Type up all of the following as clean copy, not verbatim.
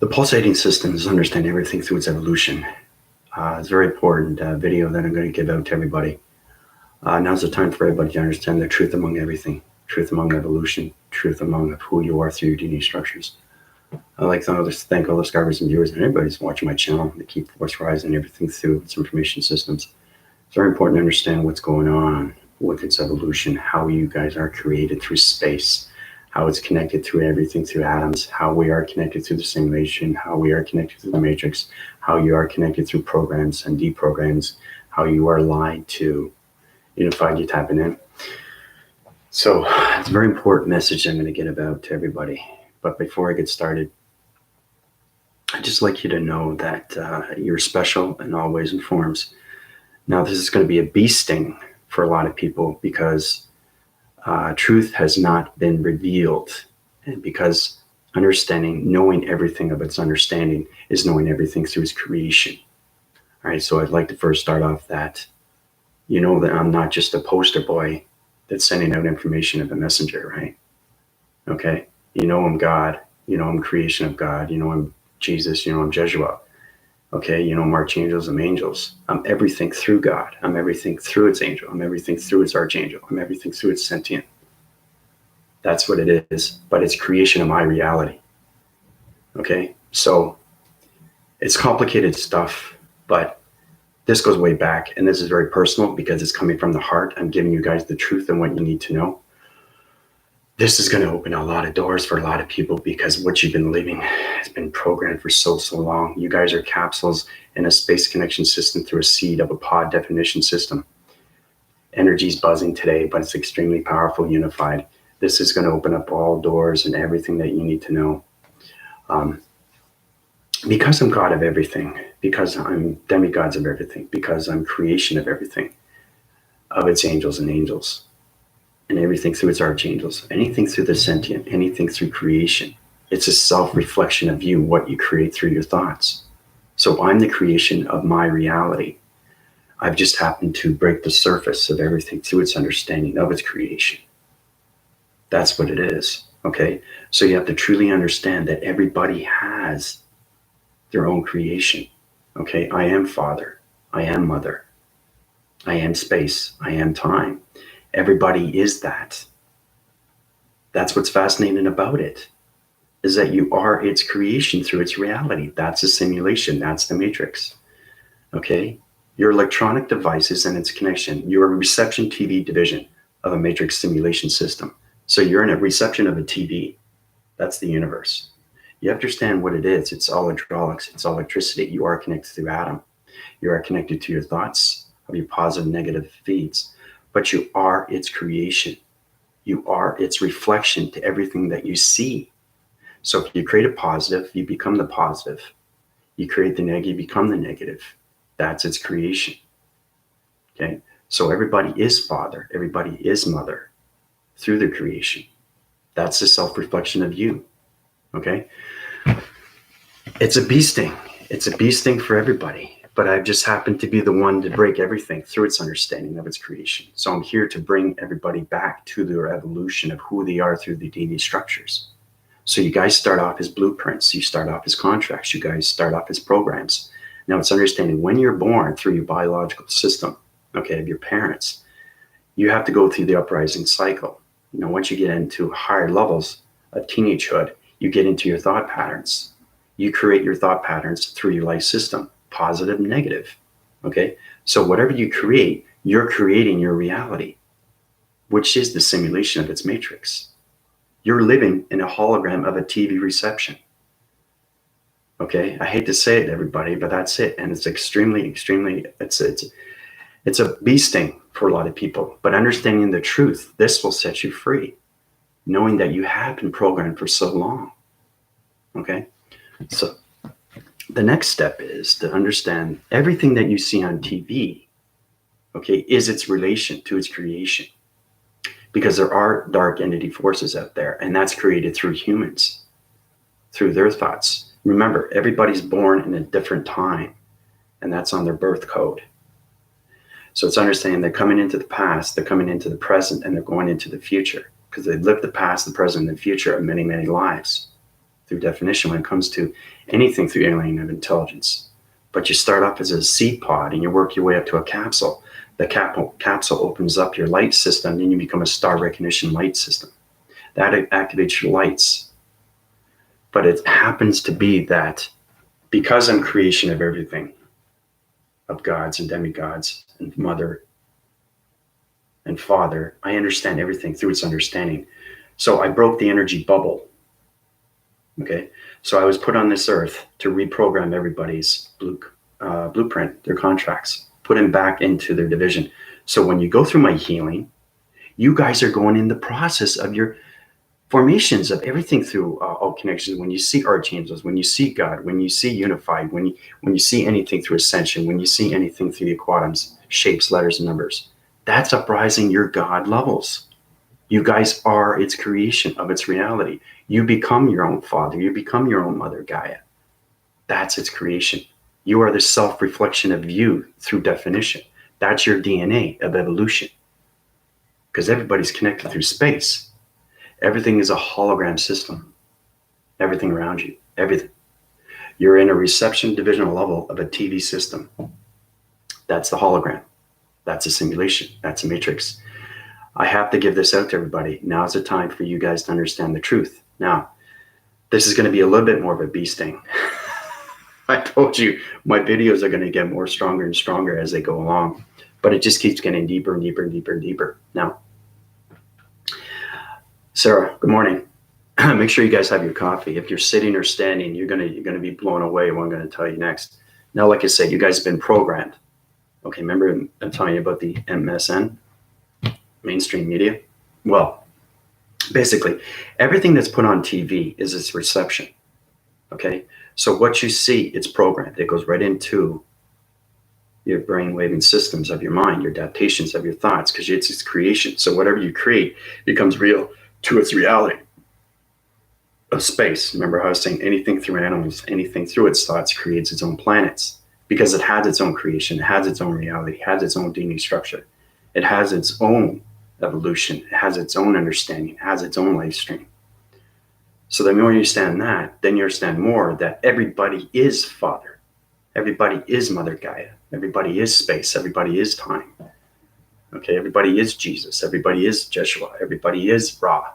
The pulsating system is understanding everything through its evolution. It's a very important video that I'm going to give out to everybody. Now's the time for everybody to understand the truth among everything, truth among evolution, truth among who you are through your DNA structures. I'd like to thank all the subscribers and viewers and everybody who's watching my channel to keep Force rising everything through its information systems. It's very important to understand what's going on with its evolution, how you guys are created through space, how it's connected through everything through atoms, how we are connected through the simulation, how we are connected through the matrix, how you are connected through programs and deprograms, how you are lied to, unified, you tapping in. So it's a very important message I'm going to get about to everybody. But before I get started, I'd just like you to know that you're special in all ways and forms. Now, this is going to be a bee sting for a lot of people because truth has not been revealed, and because understanding, knowing everything of its understanding is knowing everything through its creation. All right, so I'd like to first start off that you know that I'm not just a poster boy that's sending out information of a messenger, right? Okay, you know I'm God, you know I'm creation of God, you know I'm Jesus, you know I'm Jeshua. Okay, you know I'm archangels, I'm angels. I'm everything through God. I'm everything through its angel. I'm everything through its archangel. I'm everything through its sentient. That's what it is, but it's creation of my reality. Okay, so it's complicated stuff, but this goes way back, and this is very personal because it's coming from the heart. I'm giving you guys the truth and what you need to know. This is going to open a lot of doors for a lot of people because what you've been living has been programmed for so long. You guys are capsules in a space connection system through a seed of a pod definition system. Energy's buzzing today, but it's extremely powerful, unified. This is going to open up all doors and everything that you need to know. Because I'm God of everything, because I'm demigods of everything, because I'm creation of everything, of its angels and angels, and everything through its archangels, anything through the sentient, anything through creation. It's a self-reflection of you, what you create through your thoughts. So I'm the creation of my reality. I've just happened to break the surface of everything through its understanding of its creation. That's what it is, okay? So you have to truly understand that everybody has their own creation, okay? I am Father, I am Mother, I am space, I am time. Everybody is that. That's what's fascinating about it, is that you are its creation through its reality. That's a simulation. That's the matrix. Okay? Your electronic devices and its connection. You're a reception TV division of a matrix simulation system. So you're in a reception of a TV. That's the universe. You understand what it is. It's all hydraulics. It's all electricity. You are connected through atom. You are connected to your thoughts of your positive, negative feeds. But you are its creation. You are its reflection to everything that you see. So if you create a positive, you become the positive. You create the negative, you become the negative. That's its creation. Okay? So everybody is Father. Everybody is Mother through their creation. That's the self-reflection of you. Okay? It's a bee sting. It's a bee sting for everybody. But I've just happened to be the one to break everything through its understanding of its creation. So I'm here to bring everybody back to their evolution of who they are through the DNA structures. So you guys start off as blueprints. You start off as contracts. You guys start off as programs. Now it's understanding when you're born through your biological system, okay, of your parents, you have to go through the uprising cycle. You know, once you get into higher levels of teenagehood, you get into your thought patterns. You create your thought patterns through your life system. Positive, negative. Okay, so whatever you create, you're creating your reality, which is the simulation of its matrix. You're living in a hologram of a TV reception. Okay, I hate to say it, everybody, but that's it. And it's extremely, it's a bee sting for a lot of people. But understanding the truth, this will set you free, knowing that you have been programmed for so long. Okay, so the next step is to understand everything that you see on TV, okay, is its relation to its creation. Because there are dark entity forces out there, and that's created through humans, through their thoughts. Remember, everybody's born in a different time, and that's on their birth code. So it's understanding they're coming into the past, they're coming into the present, and they're going into the future, because they've lived the past, the present, and the future of many, many lives. through definition when it comes to anything through alien of intelligence. But you start off as a seed pod and you work your way up to a capsule. The capsule opens up your light system and you become a star recognition light system. That activates your lights. But it happens to be that because I'm creation of everything, of gods and demigods and mother and father, I understand everything through its understanding. So I broke the energy bubble. Okay, so I was put on this earth to reprogram everybody's blueprint, their contracts, put them back into their division. So when you go through my healing, you guys are going in the process of your formations of everything through all connections. When you see archangels, when you see God, when you see unified, when you see anything through ascension, when you see anything through the quantums, shapes, letters, and numbers, that's uprising your God levels. You guys are its creation of its reality. You become your own father. You become your own mother, Gaia. That's its creation. You are the self-reflection of you through definition. That's your DNA of evolution. Because everybody's connected through space. Everything is a hologram system. Everything around you, everything. You're in a reception divisional level of a TV system. That's the hologram. That's a simulation. That's a matrix. I have to give this out to everybody. Now's the time for you guys to understand the truth. Now, this is going to be a little bit more of a bee sting. I told you my videos are going to get more stronger and stronger as they go along, but it just keeps getting deeper and deeper and deeper and deeper. Now, Sarah, good morning. Make sure you guys have your coffee. If you're sitting or standing, you're gonna be blown away what I'm going to tell you next. Now, like I said, you guys have been programmed. Okay, remember I'm telling you about the MSN, mainstream media? Well, basically, everything that's put on TV is its reception. Okay, so what you see, it's programmed. It goes right into your brain-waving systems of your mind, your adaptations of your thoughts, because it's its creation. So whatever you create becomes real to its reality of space. Remember how I was saying anything through animals, anything through its thoughts creates its own planets, because it has its own creation, it has its own reality, it has its own DNA structure, it has its own evolution, it has its own understanding, it has its own life stream. So the more you understand that, then you understand more that everybody is Father, everybody is Mother Gaia, everybody is space, everybody is time. Okay, everybody is Jesus, everybody is Jeshua, everybody is Ra.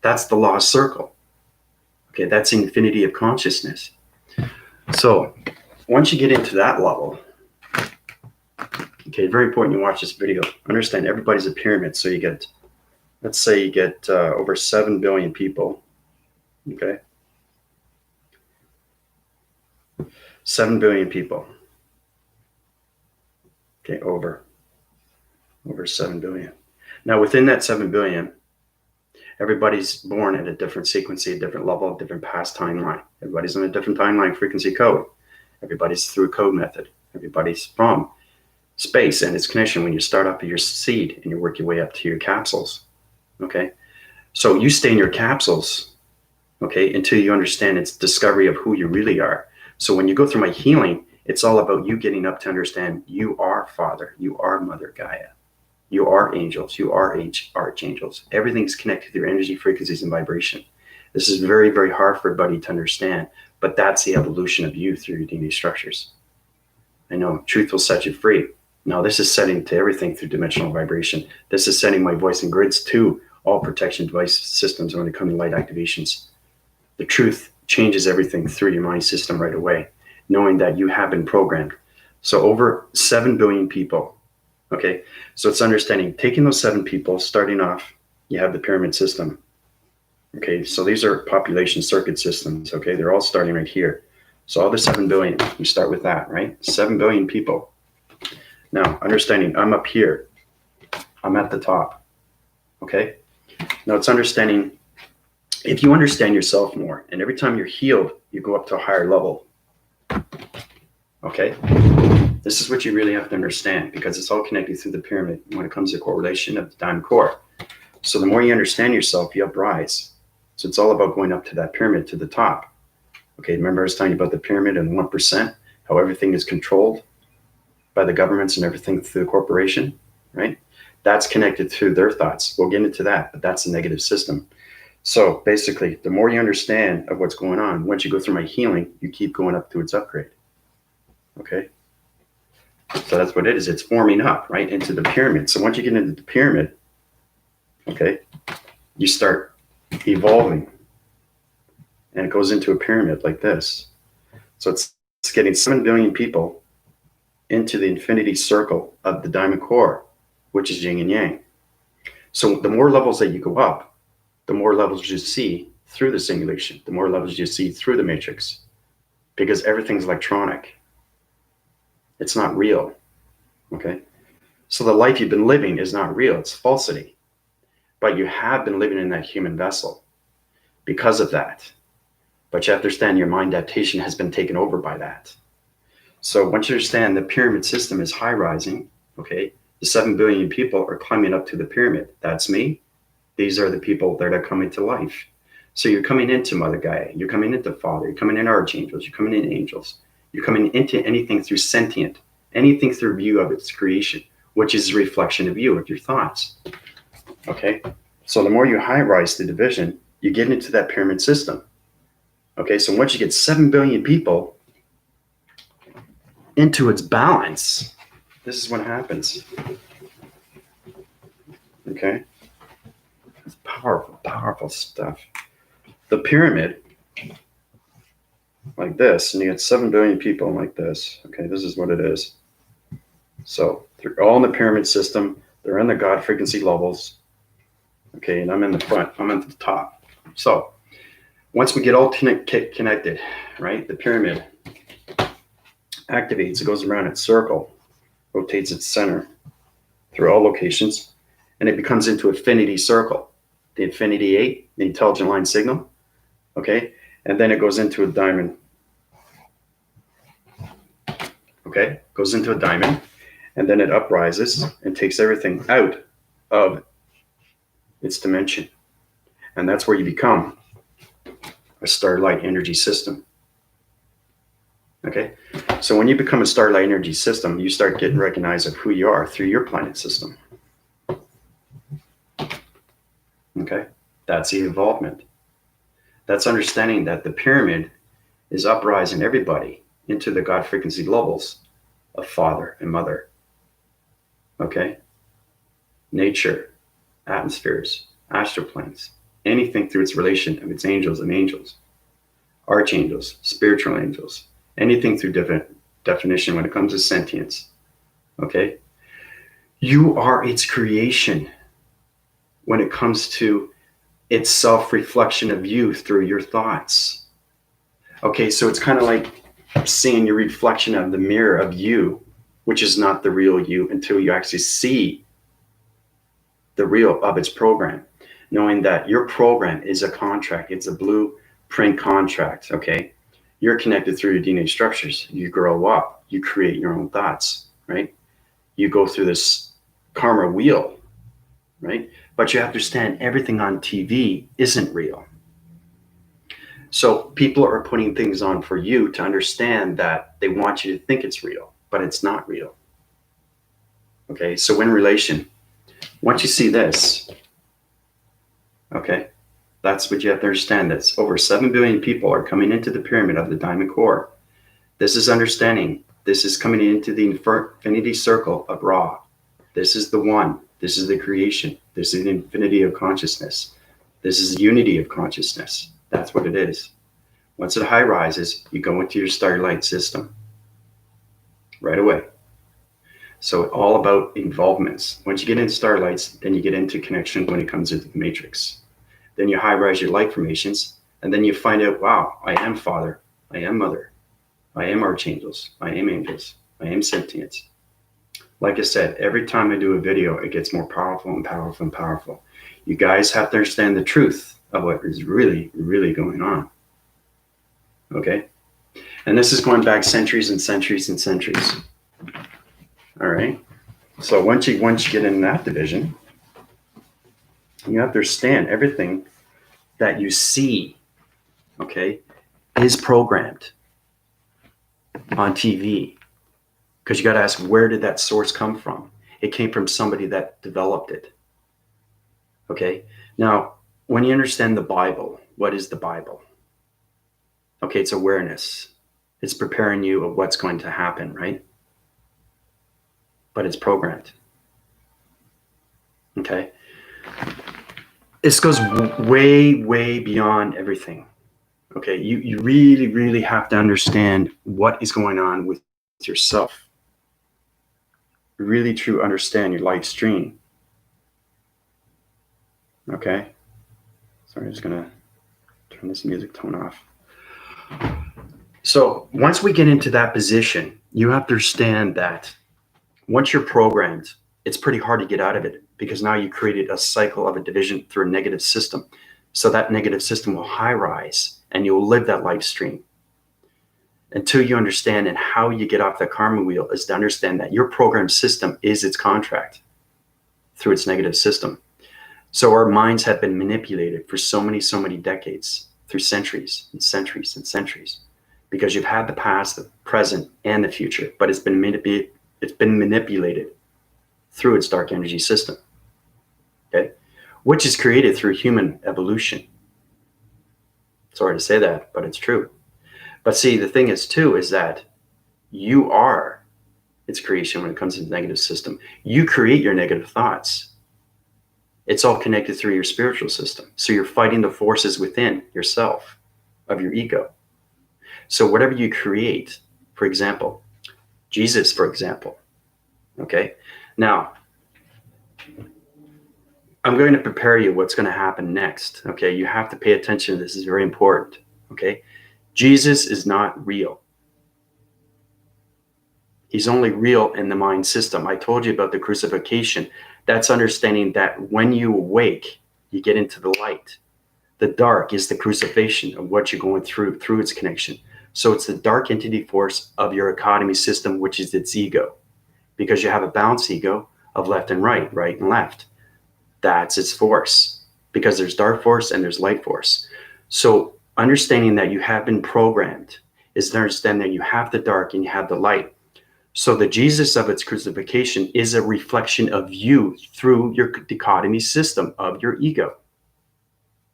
That's the lost circle. Okay, that's infinity of consciousness. So once you get into that level, okay, very important you watch this video. Understand everybody's a pyramid. So you get, let's say you get over 7 billion people. Okay, 7 billion people. Okay, over 7 billion. Now within that 7 billion, everybody's born at a different frequency, a different level, a different past timeline. Everybody's on a different timeline frequency code. Everybody's through a code method. Everybody's from space and its connection when you start off at your seed and you work your way up to your capsules. Okay, so you stay in your capsules, okay, until you understand its discovery of who you really are. So when you go through my healing, it's all about you getting up to understand you are Father, you are Mother Gaia. You are angels. You are archangels. Everything's connected through energy, frequencies, and vibration. This is very, very hard for everybody to understand, but that's the evolution of you through your DNA structures. I know truth will set you free. Now, this is setting to everything through dimensional vibration. This is setting my voice and grids to all protection device systems when it comes to light activations. The truth changes everything through your mind system right away, knowing that you have been programmed. So over 7 billion people. Okay, so it's understanding, taking those 7 people, starting off, you have the pyramid system. Okay, so these are population circuit systems. Okay, they're all starting right here. So all the 7 billion, we start with that, right? 7 billion people. Now, understanding, I'm up here. I'm at the top. Okay, now it's understanding, if you understand yourself more, and every time you're healed, you go up to a higher level. Okay, this is what you really have to understand, because it's all connected through the pyramid when it comes to correlation of the diamond core. So the more you understand yourself, you uprise. So it's all about going up to that pyramid, to the top. Okay, remember I was telling you about the pyramid and 1%, how everything is controlled by the governments and everything through the corporation, right? That's connected through their thoughts. We'll get into that, but that's a negative system. So basically, the more you understand of what's going on, once you go through my healing, you keep going up to its upgrade. Okay? So that's what it is. It's forming up, right, into the pyramid. So once you get into the pyramid, okay, you start evolving. And it goes into a pyramid like this. So it's getting 7 billion people into the infinity circle of the diamond core, which is yin and yang. So the more levels that you go up, the more levels you see through the simulation, the more levels you see through the matrix, because everything's electronic. It's not real. Okay? So the life you've been living is not real. It's falsity. But you have been living in that human vessel because of that. But you have to understand your mind adaptation has been taken over by that. So once you understand the pyramid system is high rising, okay, the 7 billion people are climbing up to the pyramid. That's me. These are the people that are coming to life. So you're coming into Mother Gaia, you're coming into Father, you're coming in archangels, you're coming in angels, you're coming into anything through sentient, anything through view of its creation, which is a reflection of you, of your thoughts. Okay, so the more you high rise the division, you get into that pyramid system. Okay, so once you get 7 billion people into its balance, this is what happens. Okay, it's powerful, powerful stuff. The pyramid, like this, and you get 7 billion people like this. Okay, this is what it is. So they're all in the pyramid system. They're in the God frequency levels. Okay, and I'm in the front. I'm at the top. So once we get all connected, right, the pyramid activates. It goes around its circle, rotates its center through all locations, and it becomes into infinity circle. The infinity 8, the intelligent line signal. Okay, and then it goes into a diamond. Okay, goes into a diamond, and then it uprises and takes everything out of its dimension. And that's where you become a starlight energy system. Okay, so when you become a starlight energy system, you start getting recognized of who you are through your planet system. Okay, that's the involvement. That's understanding that the pyramid is uprising everybody into the God frequency levels of Father and Mother. Okay, nature, atmospheres, astral planes, anything through its relation of its angels and angels, archangels, spiritual angels, anything through definition when it comes to sentience. Okay, you are its creation when it comes to its self-reflection of you through your thoughts. Okay, so it's kind of like seeing your reflection of the mirror of you, which is not the real you until you actually see the real of its program, knowing that your program is a contract. It's a blueprint contract, okay? You're connected through your DNA structures. You grow up, you create your own thoughts, right? You go through this karma wheel, right? But you have to understand everything on TV isn't real. So people are putting things on for you to understand that they want you to think it's real, but it's not real. Okay, so in relation, once you see this, okay, that's what you have to understand. That's over 7 billion people are coming into the pyramid of the diamond core. This is understanding. This is coming into the infinity circle of Ra. This is the one. This is the creation. This is the infinity of consciousness. This is the unity of consciousness. That's what it is. Once it high rises, you go into your starlight system right away. So all about involvements. Once you get into starlights, then you get into connection when it comes into the matrix. Then you high rise your light formations, and then you find out, wow, I am Father, I am Mother, I am archangels, I am angels, I am sentience. Like I said, every time I do a video, it gets more powerful and powerful and powerful. You guys have to understand the truth of what is really, really going on. Okay? And this is going back centuries and centuries and centuries. All right? So once you get in that division, you have to understand everything that you see, okay, is programmed on TV. Because you got to ask, where did that source come from? It came from somebody that developed it. Okay? Now, When you understand the Bible, what is the Bible? Okay, it's awareness. It's preparing you of what's going to happen, right? But it's programmed. Okay? This goes way, way beyond everything. Okay, you really, really have to understand what is going on with yourself. Really true understand your life stream. Okay? Sorry, I'm just gonna turn this music tone off. So once we get into that position, you have to understand that once you're programmed, it's pretty hard to get out of it because now you created a cycle of a division through a negative system. So that negative system will high rise and you'll live that life stream until you understand. And how you get off the karma wheel is to understand that your programmed system is its contract through its negative system. So our minds have been manipulated for so many decades through centuries and centuries and centuries because you've had the past, the present, and the future, but it's been manipulated through its dark energy system, okay, which is created through human evolution. Sorry to say that, but it's true. But see, the thing is too, is that you are its creation when it comes to the negative system. You create your negative thoughts. It's all connected through your spiritual system. So you're fighting the forces within yourself of your ego. So whatever you create, for example, Jesus, for example, okay? Now, I'm going to prepare you what's going to happen next, okay? You have to pay attention. This is very important, okay? Jesus is not real. He's only real in the mind system. I told you about the crucifixion. That's understanding that when you awake, you get into the light. The dark is the crucifixion of what you're going through its connection. So it's the dark entity force of your economy system, which is its ego, because you have a balanced ego of left and right, right and left. That's its force, because there's dark force and there's light force. So understanding that you have been programmed is to understand that you have the dark and you have the light. So the Jesus of its crucifixion is a reflection of you through your dichotomy system of your ego.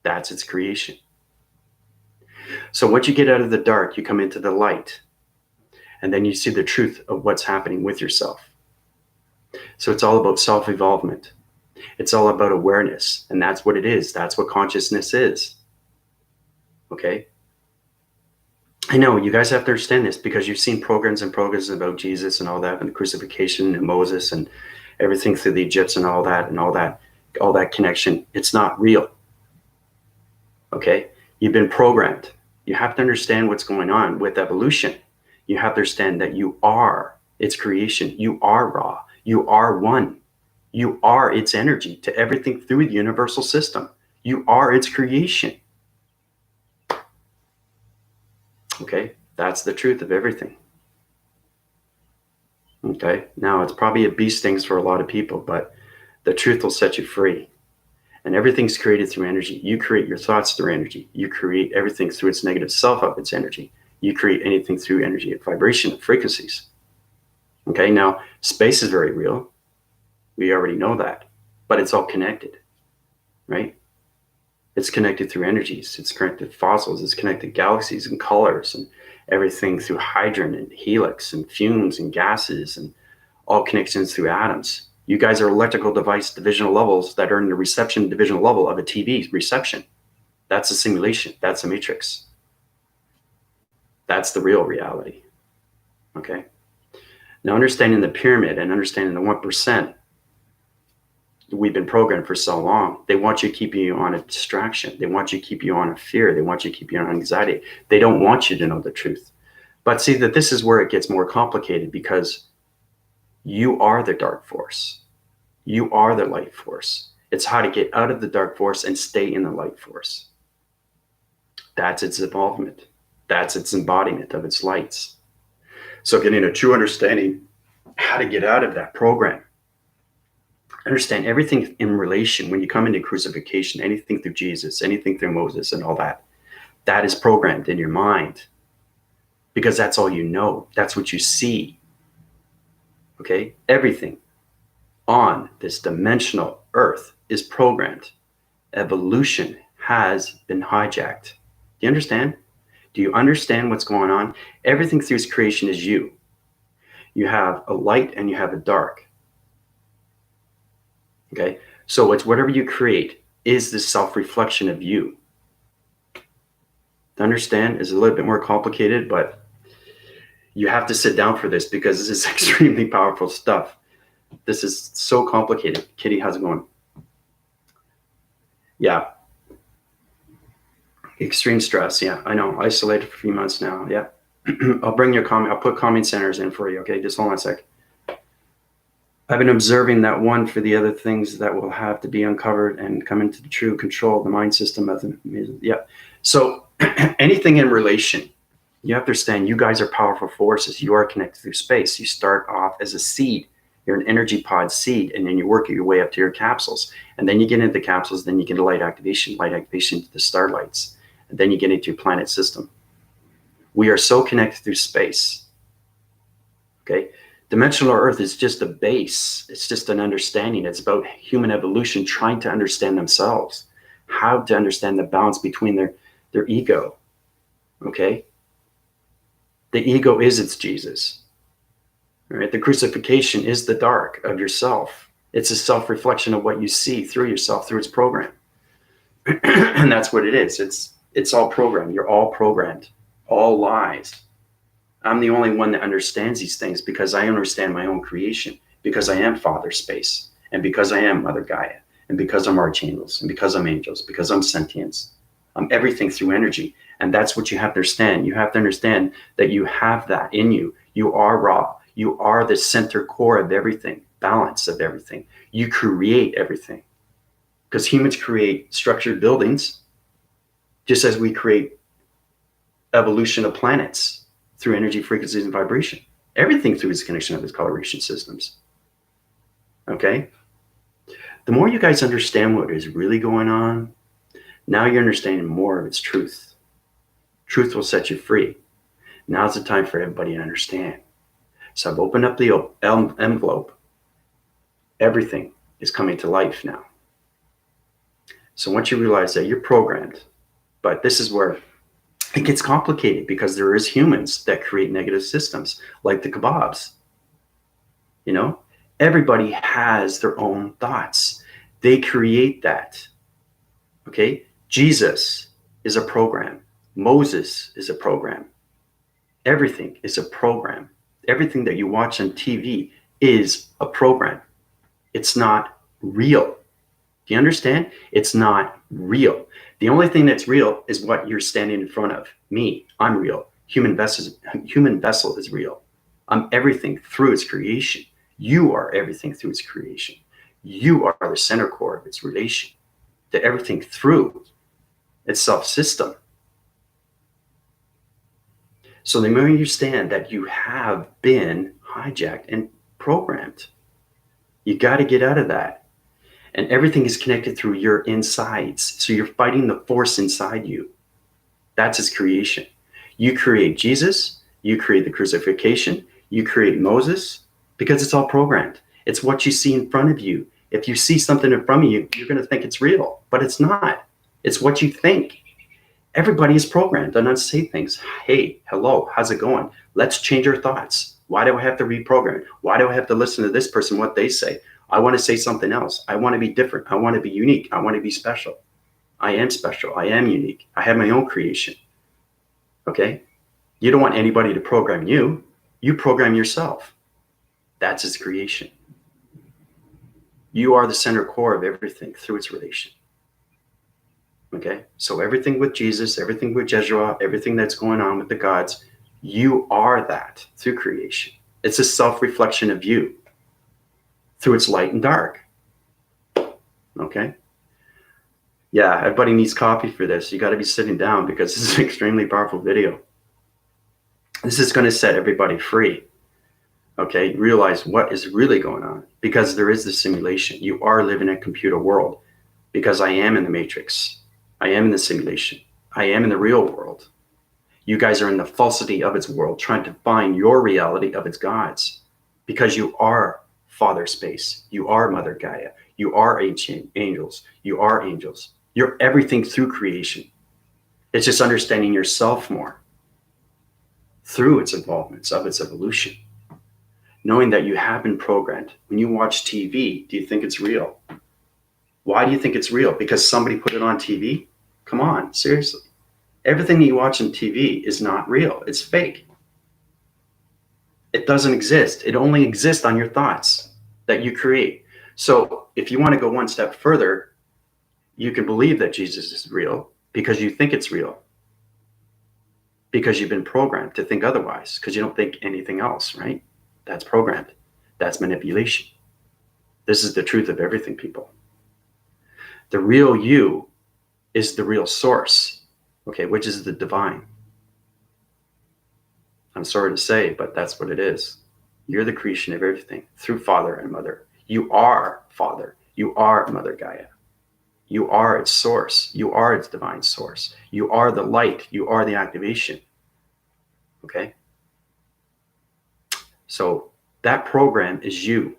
That's its creation. So once you get out of the dark, you come into the light, and then you see the truth of what's happening with yourself. So it's all about self-evolvement. It's all about awareness, and that's what it is. That's what consciousness is. Okay? I know you guys have to understand this because you've seen programs and programs about Jesus and all that, and the crucifixion and Moses and everything through the Egypts and all that connection. It's not real. Okay? You've been programmed. You have to understand what's going on with evolution. You have to understand that you are its creation. You are raw. You are one. You are its energy to everything through the universal system. You are its creation. Okay, that's the truth of everything. Okay, now it's probably a bee stings for a lot of people, but the truth will set you free. And everything's created through energy. You create your thoughts through energy. You create everything through its negative self of its energy. You create anything through energy and vibration and frequencies. Okay, now space is very real. We already know that, but it's all connected, right? It's connected through energies. It's connected fossils. It's connected galaxies and colors and everything through hydrogen and helix and fumes and gases and all connections through atoms. You guys are electrical device divisional levels that are in the reception divisional level of a TV reception. That's a simulation. That's a matrix. That's the real reality. Okay. Now, understanding the pyramid and understanding the 1%, we've been programmed for so long. They want you to keep you on a distraction. They want you to keep you on a fear. They want you to keep you on anxiety. They don't want you to know the truth. But see that this is where it gets more complicated because you are the dark force. You are the light force. It's how to get out of the dark force and stay in the light force. That's its involvement. That's its embodiment of its lights. So getting a true understanding how to get out of that program. Understand everything in relation when you come into crucifixion, anything through Jesus, anything through Moses and all that, that is programmed in your mind because that's all you know. That's what you see. Okay? Everything on this dimensional earth is programmed Evolution has been hijacked. Do you understand? Do you understand what's going on? Everything through its creation is you. You have a light and you have a dark. Okay? So it's whatever you create is the self-reflection of you. To understand is a little bit more complicated, but you have to sit down for this because this is extremely powerful stuff. This is so complicated. Kitty, how's it going? Yeah. Extreme stress. Yeah, I know. Isolated for a few months now. Yeah. I'll bring your comment. I'll put comment centers in for you. Okay. Just hold on a sec. I've been observing that one for the other things that will have to be uncovered and come into the true control of the mind system of the, yeah. So anything in relation, you have to understand you guys are powerful forces. You are connected through space. You start off as a seed. You're an energy pod seed, and then you work your way up to your capsules. And then you get into the capsules, then you get a light activation to the starlights. And then you get into your planet system. We are so connected through space. Okay. Dimensional Earth is just a base. It's just an understanding. It's about human evolution trying to understand themselves, how to understand the balance between their ego. Okay. The ego is its Jesus. Right? The crucifixion is the dark of yourself. It's a self-reflection of what you see through yourself, through its program. And that's what it is. It's all programmed. You're all programmed. All lies. I'm the only one that understands these things because I understand my own creation, because I am Father Space, and because I am Mother Gaia, and because I'm archangels, and because I'm angels, because I'm sentience. I'm everything through energy. And that's what you have to understand. You have to understand that you have that in you. You are raw. You are the center core of everything, balance of everything. You create everything. Because humans create structured buildings, just as we create evolution of planets through energy, frequencies, and vibration. Everything through its connection of its coloration systems. Okay? The more you guys understand what is really going on, now you're understanding more of its truth. Truth will set you free. Now's the time for everybody to understand. So I've opened up the envelope. Everything is coming to life now. So once you realize that you're programmed, but this is where it gets complicated because there is humans that create negative systems like the kebabs. You know, everybody has their own thoughts. They create that. Okay. Jesus is a program. Moses is a program. Everything is a program. Everything that you watch on TV is a program. It's not real. Do you understand? It's not real. The only thing that's real is what you're standing in front of. Me, I'm real. Human vessel is real. I'm everything through its creation. You are everything through its creation. You are the center core of its relation to everything through its self-system. So the more you understand that you have been hijacked and programmed, you got to get out of that. And everything is connected through your insides. So you're fighting the force inside you. That's his creation. You create Jesus. You create the crucifixion. You create Moses because it's all programmed. It's what you see in front of you. If you see something in front of you, you're going to think it's real, but it's not. It's what you think. Everybody is programmed to not say things. Hey, hello, how's it going? Let's change our thoughts. Why do I have to reprogram? Why do I have to listen to this person, what they say? I want to say something else. I want to be different. I want to be unique. I want to be special. I am special. I am unique. I have my own creation. Okay? You don't want anybody to program you. You program yourself. That's its creation. You are the center core of everything through its relation. Okay? So everything with Jesus, everything with Jeshua, everything that's going on with the gods, you are that through creation. It's a self-reflection of you through its light and dark. Okay? Yeah, everybody needs coffee for this. You got to be sitting down because this is an extremely powerful video. This is going to set everybody free. Okay? Realize what is really going on because there is the simulation. You are living in a computer world because I am in the matrix. I am in the simulation. I am in the real world. You guys are in the falsity of its world trying to find your reality of its gods because you are Father Space. You are Mother Gaia. You are ancient angels. You are angels. You're everything through creation. It's just understanding yourself more through its involvements of its evolution. Knowing that you have been programmed. When you watch TV, do you think it's real? Why do you think it's real? Because somebody put it on TV? Come on, seriously. Everything that you watch on TV is not real. It's fake. It doesn't exist. It only exists on your thoughts that you create. So if you want to go one step further, you can believe that Jesus is real because you think it's real. Because you've been programmed to think otherwise, because you don't think anything else, right? That's programmed. That's manipulation. This is the truth of everything, people. The real you is the real source, okay, which is the divine. I'm sorry to say, but that's what it is. You're the creation of everything through Father and Mother. You are Father. You are Mother Gaia. You are its source. You are its divine source. You are the light. You are the activation. Okay? So that program is you.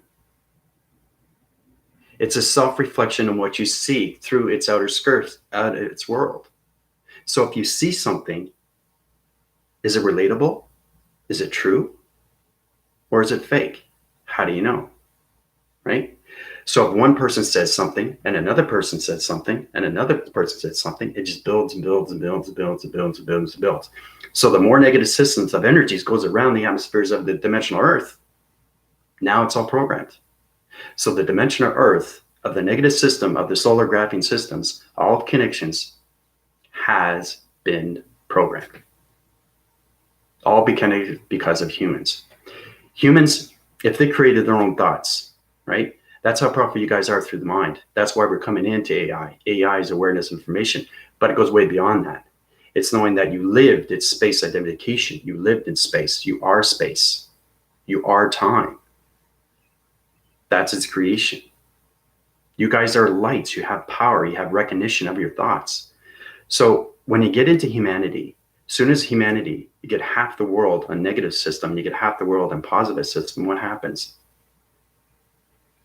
It's a self-reflection of what you see through its outer skirts, out of its world. So if you see something, is it relatable? Is it true? Or is it fake? How do you know? Right? So if one person says something and another person says something and another person says something, it just builds and builds and builds and builds and builds and builds and builds. So the more negative systems of energies goes around the atmospheres of the dimensional Earth, now it's all programmed. So the dimensional Earth of the negative system of the solar graphing systems, all connections has been programmed. All because of humans. Humans, if they created their own thoughts, right? That's how powerful you guys are through the mind. That's why we're coming into AI. AI is awareness information, but it goes way beyond that. It's knowing that you lived, it's space identification. You lived in space. You are space. You are time. That's its creation. You guys are lights. You have power. You have recognition of your thoughts. So when you get into humanity, as soon as humanity, you get half the world on negative system, you get half the world on positive system, what happens?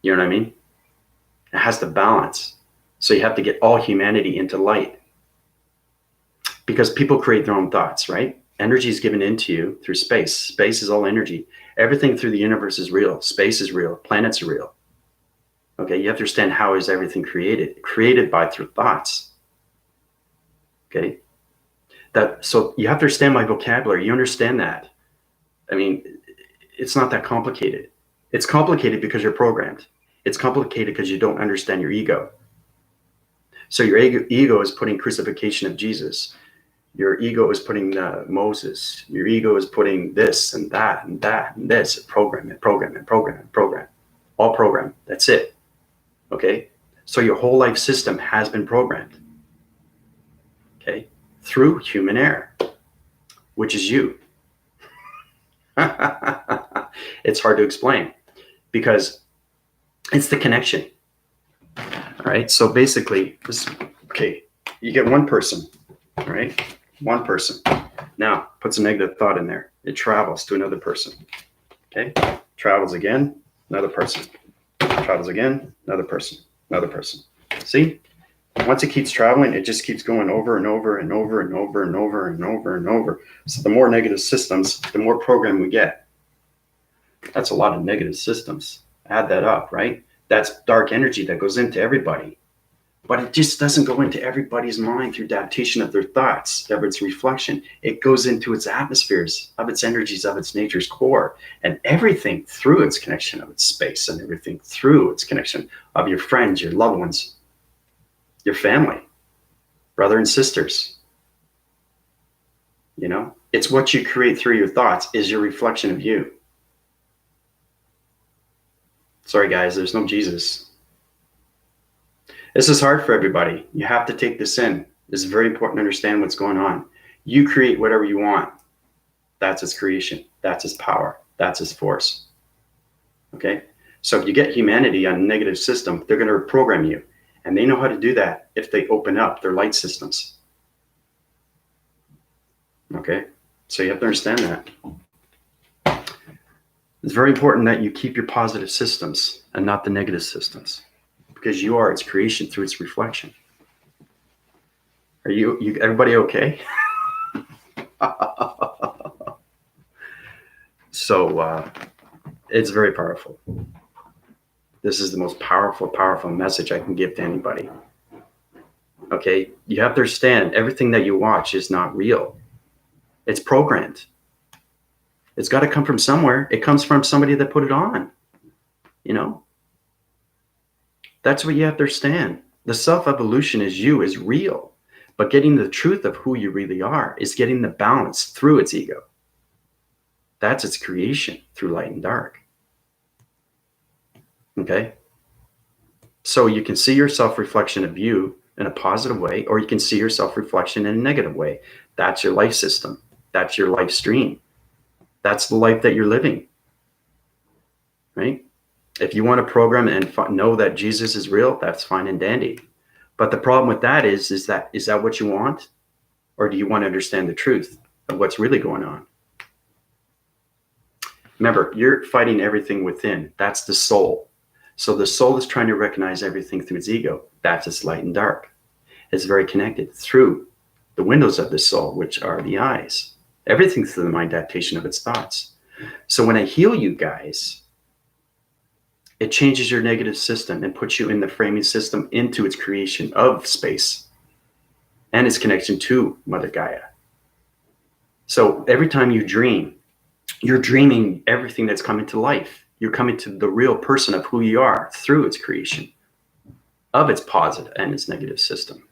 You know what I mean? It has to balance. So you have to get all humanity into light. Because people create their own thoughts, right? Energy is given into you through space. Space is all energy. Everything through the universe is real. Space is real. Planets are real. Okay, you have to understand how is everything created? Created by through thoughts. Okay? So you have to understand my vocabulary. You understand that. I mean, it's not that complicated. It's complicated because you're programmed. It's complicated because you don't understand your ego. So your ego is putting crucifixion of Jesus. Your ego is putting Moses. Your ego is putting this and that and that and this. Program and program and program and program. All program. That's it. Okay? So your whole life system has been programmed. Okay? Through human error, which is you. It's hard to explain because it's the connection. All right. So basically, okay, you get one person, all right? One person. Now, puts a negative thought in there. It travels to another person. Okay. Travels again, another person. Travels again, another person, another person. See? Once it keeps traveling, it just keeps going over and over and over and over and over and over and over. So the more negative systems, the more program we get. That's a lot of negative systems. Add that up, right? That's dark energy that goes into everybody. But it just doesn't go into everybody's mind through adaptation of their thoughts, of its reflection. It goes into its atmospheres, of its energies, of its nature's core, and everything through its connection of its space, and everything through its connection of your friends, your loved ones, your family, brother and sisters. You know, it's what you create through your thoughts is your reflection of you. Sorry, guys, there's no Jesus. This is hard for everybody. You have to take this in. It's very important to understand what's going on. You create whatever you want. That's its creation. That's its power. That's its force. Okay? So if you get humanity on a negative system, they're going to reprogram you. And they know how to do that if they open up their light systems. Okay? So you have to understand that. It's very important that you keep your positive systems and not the negative systems, because you are its creation through its reflection. Are you everybody okay? So it's very powerful. This is the most powerful message I can give to anybody. Okay, you have to understand everything that you watch is not real. It's programmed. It's got to come from somewhere. It comes from somebody that put it on. You know, that's what you have to understand. The self-evolution is real, but getting the truth of who you really are is getting the balance through its ego. That's its creation through light and dark. Okay, so you can see your self-reflection of you in a positive way, or you can see your self-reflection in a negative way. That's your life system. That's your life stream. That's the life that you're living, right? If you want to program and know that Jesus is real, that's fine and dandy. But the problem with that is that what you want? Or do you want to understand the truth of what's really going on? Remember, you're fighting everything within. That's the soul. So the soul is trying to recognize everything through its ego. That's its light and dark. It's very connected through the windows of the soul, which are the eyes. Everything through the mind adaptation of its thoughts. So when I heal you guys, it changes your negative system and puts you in the framing system into its creation of space and its connection to Mother Gaia. So every time you dream, you're dreaming everything that's coming to life. You're coming to the real person of who you are through its creation of its positive and its negative system.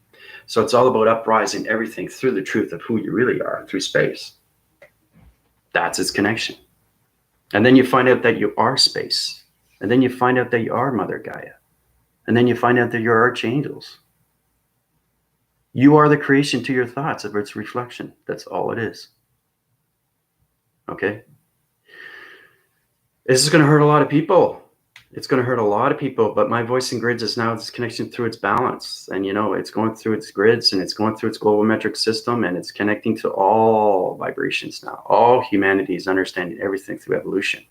So it's all about uprising everything through the truth of who you really are through space. That's its connection. And then you find out that you are space. And then you find out that you are Mother Gaia. And then you find out that you're archangels. You are the creation to your thoughts of its reflection. That's all it is. Okay? This is going to hurt a lot of people. It's going to hurt a lot of people, but my voice in grids is now this connection through its balance. And, it's going through its grids and it's going through its global metric system and it's connecting to all vibrations now. All humanity is understanding everything through evolution.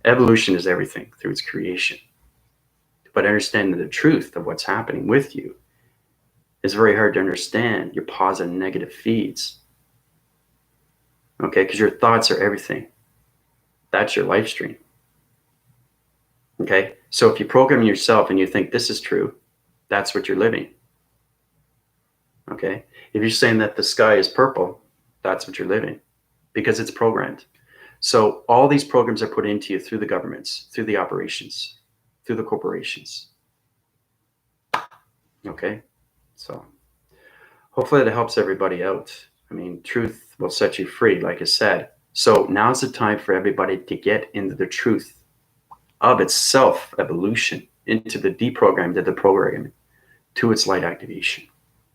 Evolution is everything through its creation. But understanding the truth of what's happening with you is very hard to understand your positive and negative feeds. Okay, because your thoughts are everything. That's your life stream. Okay, so if you program yourself and you think this is true, that's what you're living. Okay, if you're saying that the sky is purple, that's what you're living because it's programmed. So all these programs are put into you through the governments, through the operations, through the corporations. Okay, so hopefully that helps everybody out. I mean, truth will set you free, like I said. So now's the time for everybody to get into the truth of its self-evolution, into the deprogramming, to the programming, to its light activation.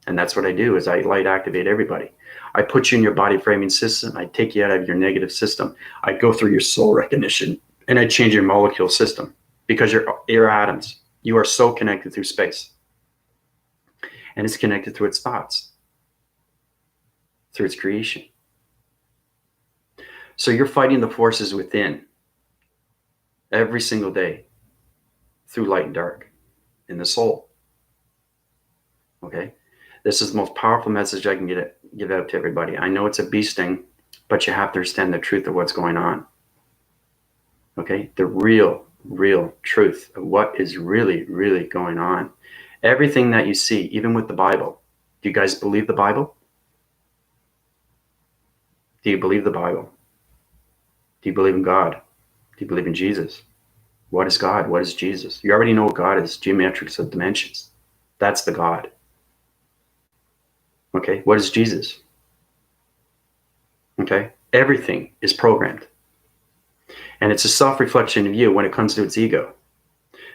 And that's what I do is I light activate everybody. I put you in your body framing system. I take you out of your negative system. I go through your soul recognition and I change your molecule system because you're atoms. You are so connected through space. And it's connected through its thoughts, through its creation. So you're fighting the forces within every single day through light and dark in the soul. Okay? This is the most powerful message I can give out to everybody. I know it's a bee sting, but you have to understand the truth of what's going on. Okay? The real truth of what is really, really going on. Everything that you see, even with the Bible. Do you guys believe the Bible? Do you believe the Bible? Do you believe in God? Do you believe in Jesus? What is God? What is Jesus? You already know what God is. Geometrics of dimensions. That's the God. Okay, what is Jesus? Okay, everything is programmed. And it's a self-reflection of you when it comes to its ego.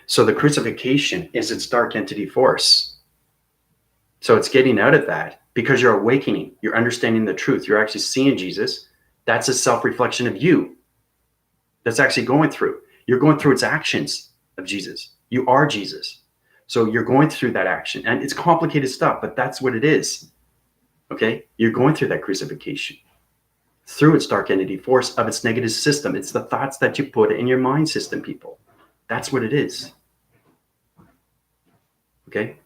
So the crucifixion is its dark entity force. So it's getting out of that because you're awakening. You're understanding the truth. You're actually seeing Jesus. That's a self-reflection of you. That's actually going through. You're going through its actions of Jesus. You are Jesus. So you're going through that action. And it's complicated stuff, but that's what it is. Okay? You're going through that crucifixion through its dark entity force of its negative system. It's the thoughts that you put in your mind system, people. That's what it is. Okay?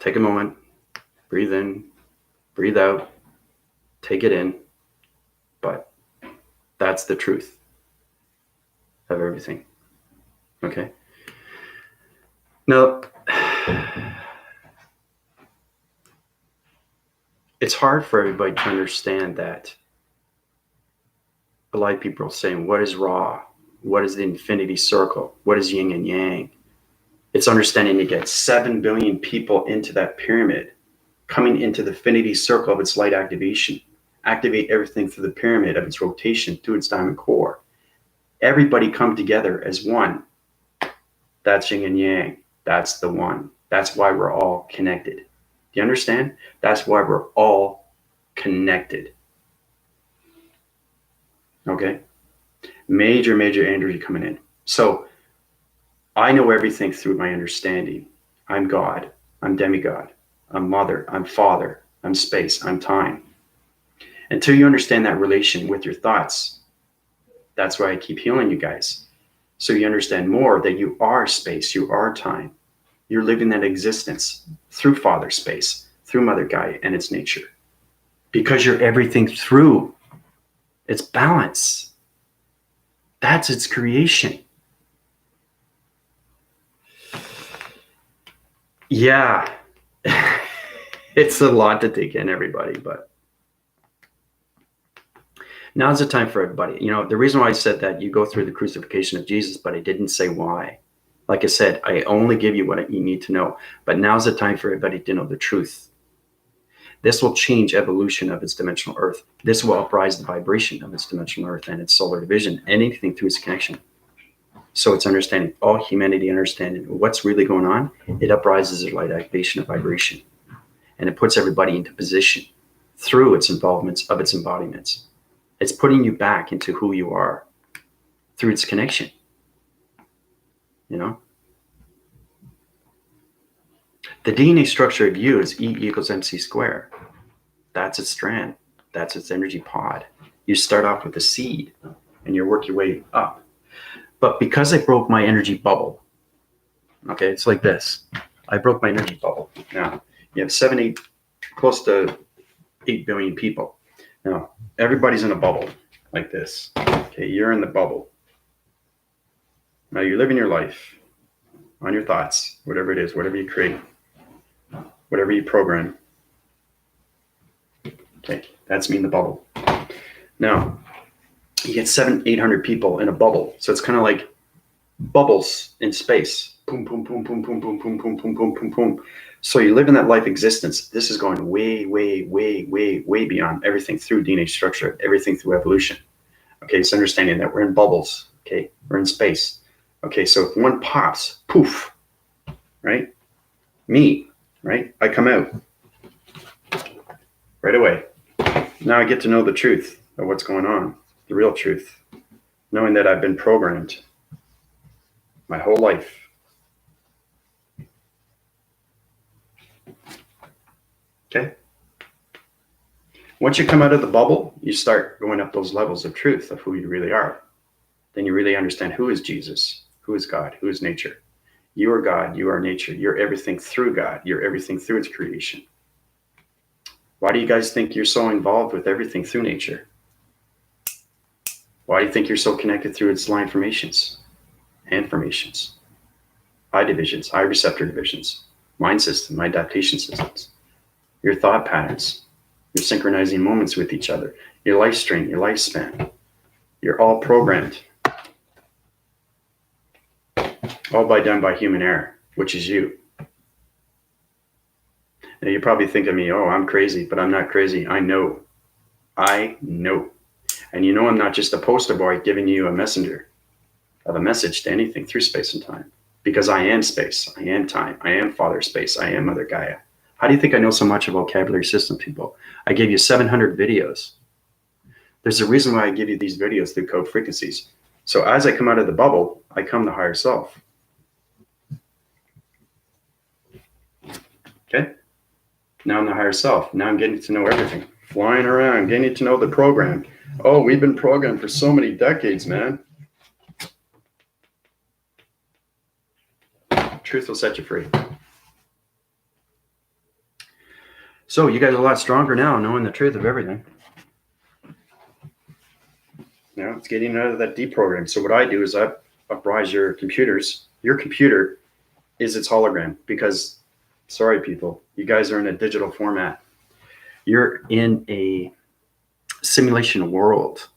Take a moment, breathe in, breathe out, take it in. But that's the truth of everything. Okay? Now, it's hard for everybody to understand that. A lot of people are saying, what is Ra? What is the infinity circle? What is yin and yang? It's understanding to get 7 billion people into that pyramid, coming into the infinity circle of its light activation, activate everything through the pyramid of its rotation to its diamond core. Everybody come together as one. That's yin and yang. That's the one. That's why we're all connected. Do you understand? That's why we're all connected. Okay? Major energy coming in. So I know everything through my understanding. I'm God. I'm demigod. I'm mother. I'm father. I'm space. I'm time. Until you understand that relation with your thoughts, that's why I keep healing you guys. So you understand more that you are space. You are time. You're living that existence through Father Space, through Mother Gaia and its nature. Because you're everything through its balance. That's its creation. Yeah, it's a lot to take in, everybody, but now's the time for everybody. You know, the reason why I said that you go through the crucifixion of Jesus, but I didn't say why. Like I said, I only give you what you need to know, but now's the time for everybody to know the truth. This will change evolution of its dimensional Earth. This will uprise the vibration of its dimensional Earth and its solar division, anything through its connection. So it's understanding, all humanity understanding what's really going on. It uprises the light activation of vibration. And it puts everybody into position through its involvements of its embodiments. It's putting you back into who you are through its connection. You know? The DNA structure of you is E equals MC squared. That's its strand. That's its energy pod. You start off with a seed and you work your way up. But because I broke my energy bubble, okay, it's like this. I broke my energy bubble. Now, you have close to 8 billion people. Now, everybody's in a bubble like this. Okay, you're in the bubble. Now, you're living your life on your thoughts, whatever it is, whatever you create, whatever you program. Okay, that's me in the bubble. Now, you get 800 people in a bubble. So it's kind of like bubbles in space. Boom, boom, boom, boom, boom, boom, boom, boom, boom, boom, boom, boom. So you live in that life existence. This is going way, way, way, way, way beyond everything through DNA structure, everything through evolution. Okay, it's understanding that we're in bubbles. Okay, we're in space. Okay, so if one pops, poof, right? Me, right? I come out right away. Now I get to know the truth of what's going on, the real truth, knowing that I've been programmed my whole life. Okay? Once you come out of the bubble, you start going up those levels of truth of who you really are. Then you really understand who is Jesus, who is God, who is nature. You are God, you are nature. You're everything through God. You're everything through its creation. Why do you guys think you're so involved with everything through nature? Why do you think you're so connected through its line formations, hand formations, eye divisions, eye receptor divisions, mind system, adaptation systems, your thought patterns, your synchronizing moments with each other, your life stream, your lifespan? You're all programmed. All done by human error, which is you. Now you probably think of me, oh, I'm crazy, but I'm not crazy. I know. And you know I'm not just a poster boy giving you a messenger of a message to anything through space and time. Because I am space, I am time, I am Father Space, I am Mother Gaia. How do you think I know so much of vocabulary system, people? I gave you 700 videos. There's a reason why I give you these videos through code frequencies. So as I come out of the bubble, I come to higher self. Okay? Now I'm the higher self. Now I'm getting to know everything. Flying around, getting to know the program. Oh, we've been programmed for so many decades, man. Truth will set you free. So you guys are a lot stronger now, knowing the truth of everything. Now it's getting out of that deprogram. So what I do is I uprise your computers. Your computer is its hologram because, sorry, people, you guys are in a digital format. You're in a simulation world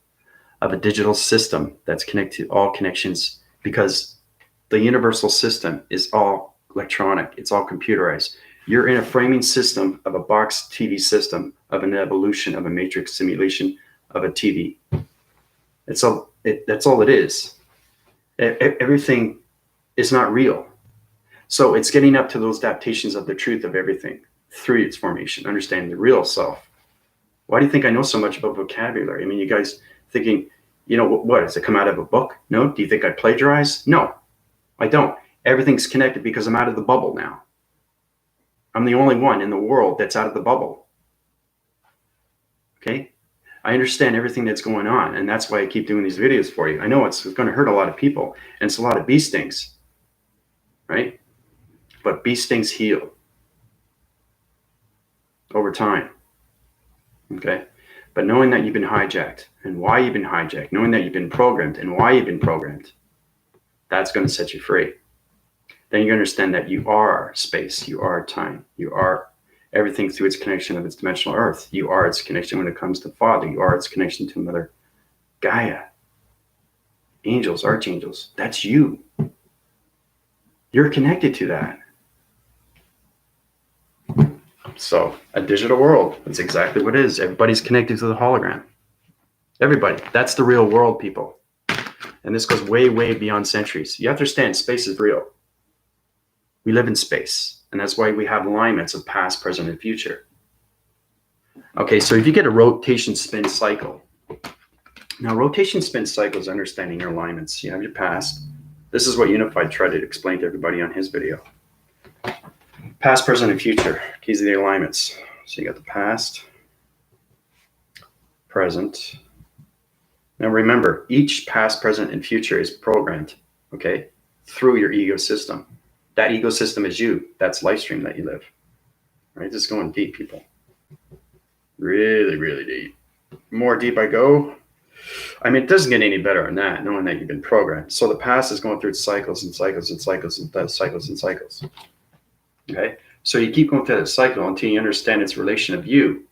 of a digital system that's connected to all connections because the universal system is all electronic. It's all computerized. You're in a framing system of a box TV system of an evolution of a matrix simulation of a TV. That's all it is. Everything is not real. So it's getting up to those adaptations of the truth of everything through its formation, understanding the real self. Why do you think I know so much about vocabulary? I mean, you guys thinking, what, does it come out of a book? No. Do you think I plagiarize? No, I don't. Everything's connected because I'm out of the bubble now. I'm the only one in the world that's out of the bubble. Okay? I understand everything that's going on, and that's why I keep doing these videos for you. I know it's going to hurt a lot of people, and it's a lot of bee stings, right? But bee stings heal over time, okay? But knowing that you've been hijacked and why you've been hijacked, knowing that you've been programmed and why you've been programmed, that's going to set you free. Then you understand that you are space, you are time, you are everything through its connection of its dimensional earth. You are its connection when it comes to Father. You are its connection to Mother Gaia. Angels, archangels, that's you. You're connected to that. So a digital world, that's exactly what it is. Everybody's connected to the hologram. Everybody. That's the real world, people. And this goes way, way beyond centuries. You have to understand space is real. We live in space. And that's why we have alignments of past, present, and future. Okay, so if you get a rotation spin cycle. Now, rotation spin cycle is understanding your alignments. You have your past. This is what Unified tried to explain to everybody on his video. Past, present, and future. Keys of the alignments. So you got the past, present. Now remember, each past, present, and future is programmed, okay, through your ego system. That ego system is you. That's life stream that you live. Right? This is going deep, people. Really, really deep. The more deep I go, I mean, it doesn't get any better than that, knowing that you've been programmed. So the past is going through cycles and cycles and cycles and cycles and cycles. Okay? So you keep going through that cycle until you understand its relation of you.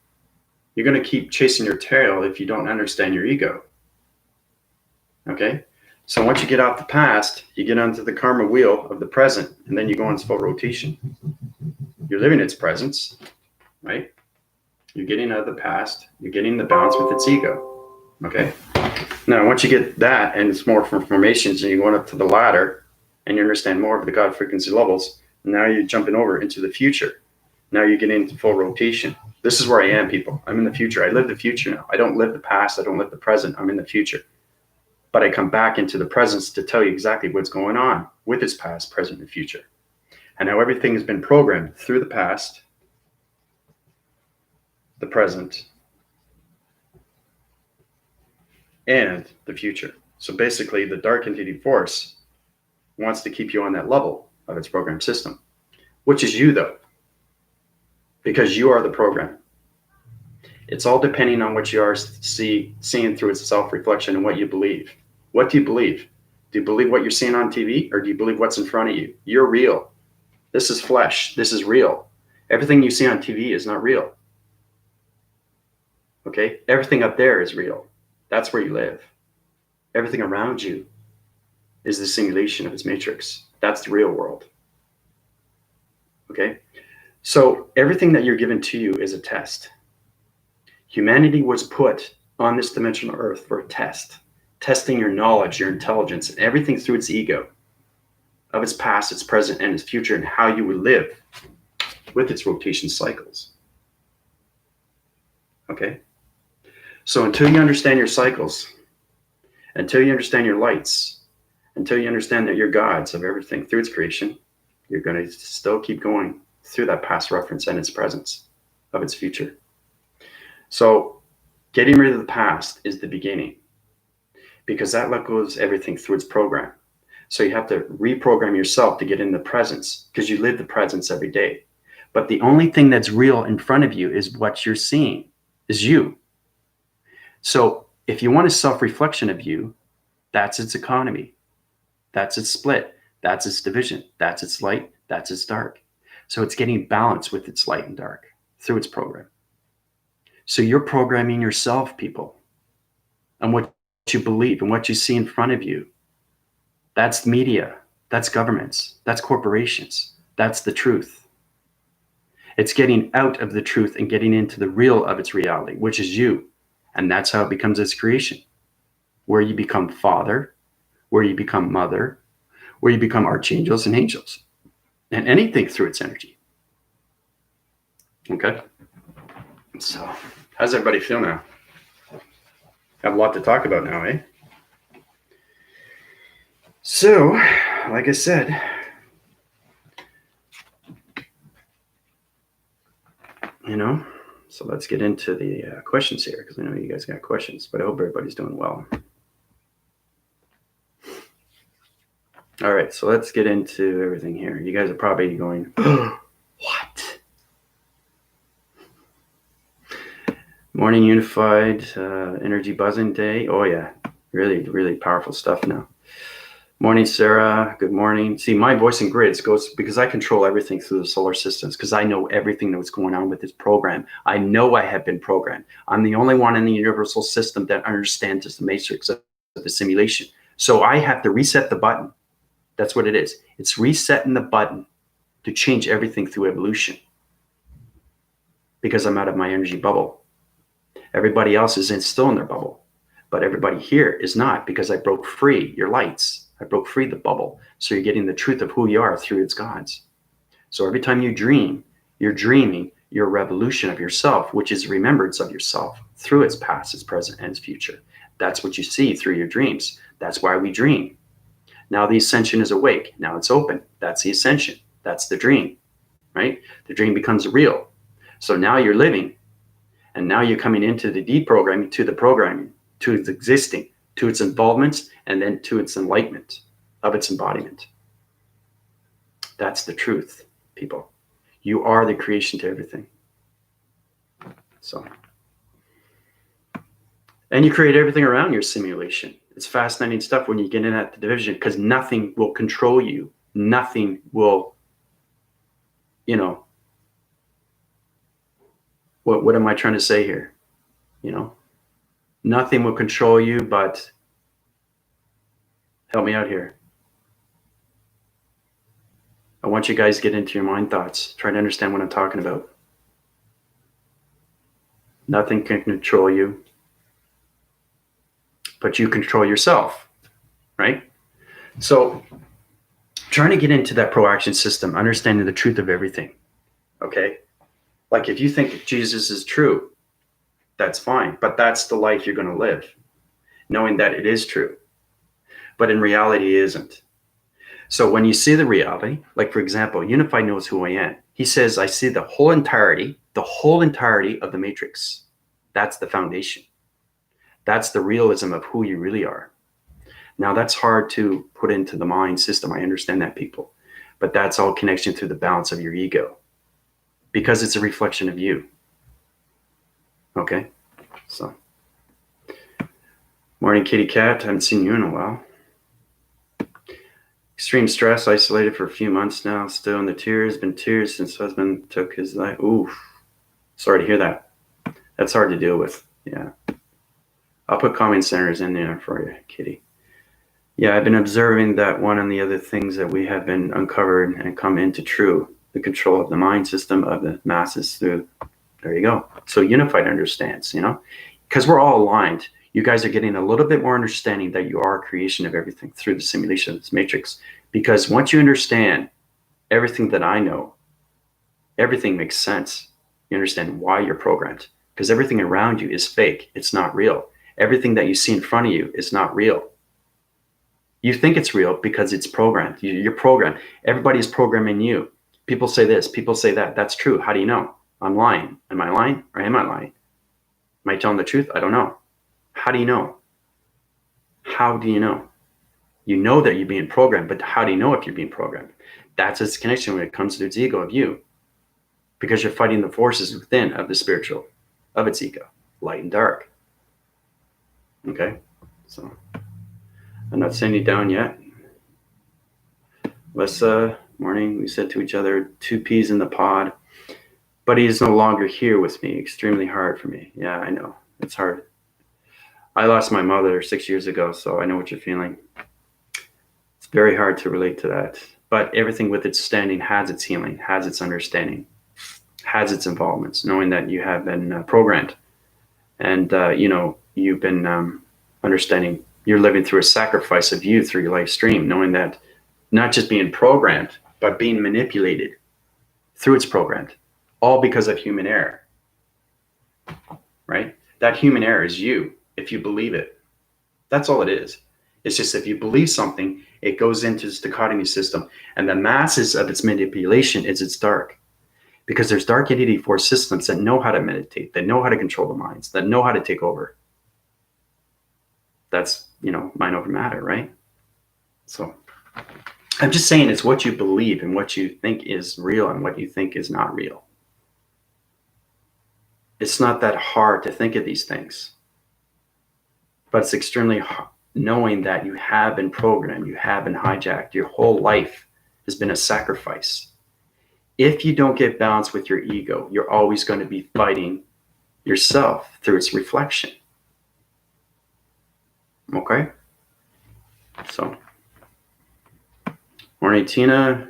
You're going to keep chasing your tail if you don't understand your ego. Okay? So once you get off the past, you get onto the karma wheel of the present, and then you go into full rotation. You're living its presence, right? You're getting out of the past. You're getting the balance with its ego. Okay? Now, once you get that, and it's more from formations, and you're going up to the ladder, and you understand more of the God frequency levels, now you're jumping over into the future. Now you're getting into full rotation. This is where I am, people. I'm in the future. I live the future now. I don't live the past. I don't live the present. I'm in the future. But I come back into the presence to tell you exactly what's going on with its past, present, and future. And how everything has been programmed through the past, the present, and the future. So basically, the dark entity force wants to keep you on that level of its program system, which is you, though, because you are the program. It's all depending on what you are seeing through its self-reflection and what you believe. What do you believe? Do you believe what you're seeing on TV, or do you believe what's in front of you? You're real. This is flesh. This is real. Everything you see on TV is not real. Okay? Everything up there is real. That's where you live. Everything around you is the simulation of its matrix. That's the real world. Okay? So everything that you're given to you is a test. Humanity was put on this dimensional earth for a test. Testing your knowledge, your intelligence, and everything through its ego of its past, its present, and its future, and how you would live with its rotation cycles. Okay? So until you understand your cycles, until you understand your lights, until you understand that you're gods of everything through its creation, you're going to still keep going through that past reference and its presence of its future. So getting rid of the past is the beginning, because that let goes everything through its program. So you have to reprogram yourself to get in the presence, because you live the presence every day. But the only thing that's real in front of you is what you're seeing, is you. So if you want a self-reflection of you, that's its economy. That's its split. That's its division. That's its light. That's its dark. So it's getting balance with its light and dark through its program. So you're programming yourself, people, and what you believe and what you see in front of you. That's media. That's governments. That's corporations. That's the truth. It's getting out of the truth and getting into the real of its reality, which is you. And that's how it becomes its creation, where you become father, where you become mother, where you become archangels and angels, and anything through its energy. Okay? So, how's everybody feel now? Have a lot to talk about now, eh? So, like I said, so let's get into the questions here, because I know you guys got questions, but I hope everybody's doing well. All right, so let's get into everything here. You guys are probably going, what? Morning Unified Energy Buzzing Day. Oh, yeah. Really, really powerful stuff now. Morning, Sarah. Good morning. See, my voice in grids goes because I control everything through the solar systems, because I know everything that's going on with this program. I know I have been programmed. I'm the only one in the universal system that understands the matrix of the simulation. So I have to reset the button. That's what it is. It's resetting the button to change everything through evolution, because I'm out of my energy bubble. Everybody else is still in their bubble, but everybody here is not, because I broke free your lights. I broke free the bubble. So you're getting the truth of who you are through its gods. So every time you dream, you're dreaming your revolution of yourself, which is remembrance of yourself through its past, its present, and its future. That's what you see through your dreams. That's why we dream. Now the ascension is awake. Now it's open. That's the ascension. That's the dream, right? The dream becomes real. So now you're living, and now you're coming into the deprogramming, to the programming, to its existing, to its involvements, and then to its enlightenment of its embodiment. That's the truth, people. You are the creation to everything. So, and you create everything around your simulation. It's fascinating stuff when you get in at the division, because nothing will control you. Nothing will, what am I trying to say here? Nothing will control you, but help me out here. I want you guys to get into your mind thoughts. Try to understand what I'm talking about. Nothing can control you, but you control yourself, right? So trying to get into that pro-action system, understanding the truth of everything, okay? Like if you think Jesus is true, that's fine, but that's the life you're going to live, knowing that it is true. But in reality, it isn't. So when you see the reality, like for example, Unified knows who I am. He says, I see the whole entirety of the matrix. That's the foundation. That's the realism of who you really are. Now that's hard to put into the mind system. I understand that, people, but that's all connection through the balance of your ego, because it's a reflection of you. Okay. So morning, kitty cat. I haven't seen you in a while. Extreme stress, isolated for a few months now, still in the tears. Been tears since husband took his life. Oof. Sorry to hear that. That's hard to deal with. Yeah. I'll put calming centers in there for you, kitty. Yeah, I've been observing that one and the other things that we have been uncovered and come into true. The control of the mind system of the masses through. There you go. So Unified understands, because we're all aligned. You guys are getting a little bit more understanding that you are a creation of everything through the simulation of this matrix. Because once you understand everything that I know, everything makes sense. You understand why you're programmed. Because everything around you is fake. It's not real. Everything that you see in front of you is not real. You think it's real because it's programmed. You're programmed. Everybody is programming you. People say this, people say that. That's true. How do you know? I'm lying. Am I lying or am I lying? Am I telling the truth? I don't know. How do you know? How do you know? You know that you're being programmed, but how do you know if you're being programmed? That's its connection when it comes to its ego of you. because you're fighting the forces within of the spiritual, of its ego, light and dark. Okay, so I'm not sending you down yet. Lissa, morning. We said to each other, 2 peas in the pod, but he is no longer here with me. Extremely hard for me. Yeah, I know. It's hard. I lost my mother 6 years ago, so I know what you're feeling. It's very hard to relate to that. But everything with its standing has its healing, has its understanding, has its involvements, knowing that you have been programmed. And, you've been understanding you're living through a sacrifice of you through your life stream, knowing that not just being programmed, but being manipulated through its programmed, all because of human error, right? That human error is you, if you believe it. That's all it is. It's just if you believe something, it goes into this dichotomy system, and the masses of its manipulation is its dark. Because there's dark entity force systems that know how to meditate, that know how to control the minds, that know how to take over. That's, mind over matter, right? So I'm just saying it's what you believe and what you think is real and what you think is not real. It's not that hard to think of these things, but it's extremely hard knowing that you have been programmed, you have been hijacked. Your whole life has been a sacrifice. If you don't get balance with your ego, you're always going to be fighting yourself through its reflection. Okay? So, morning, Tina.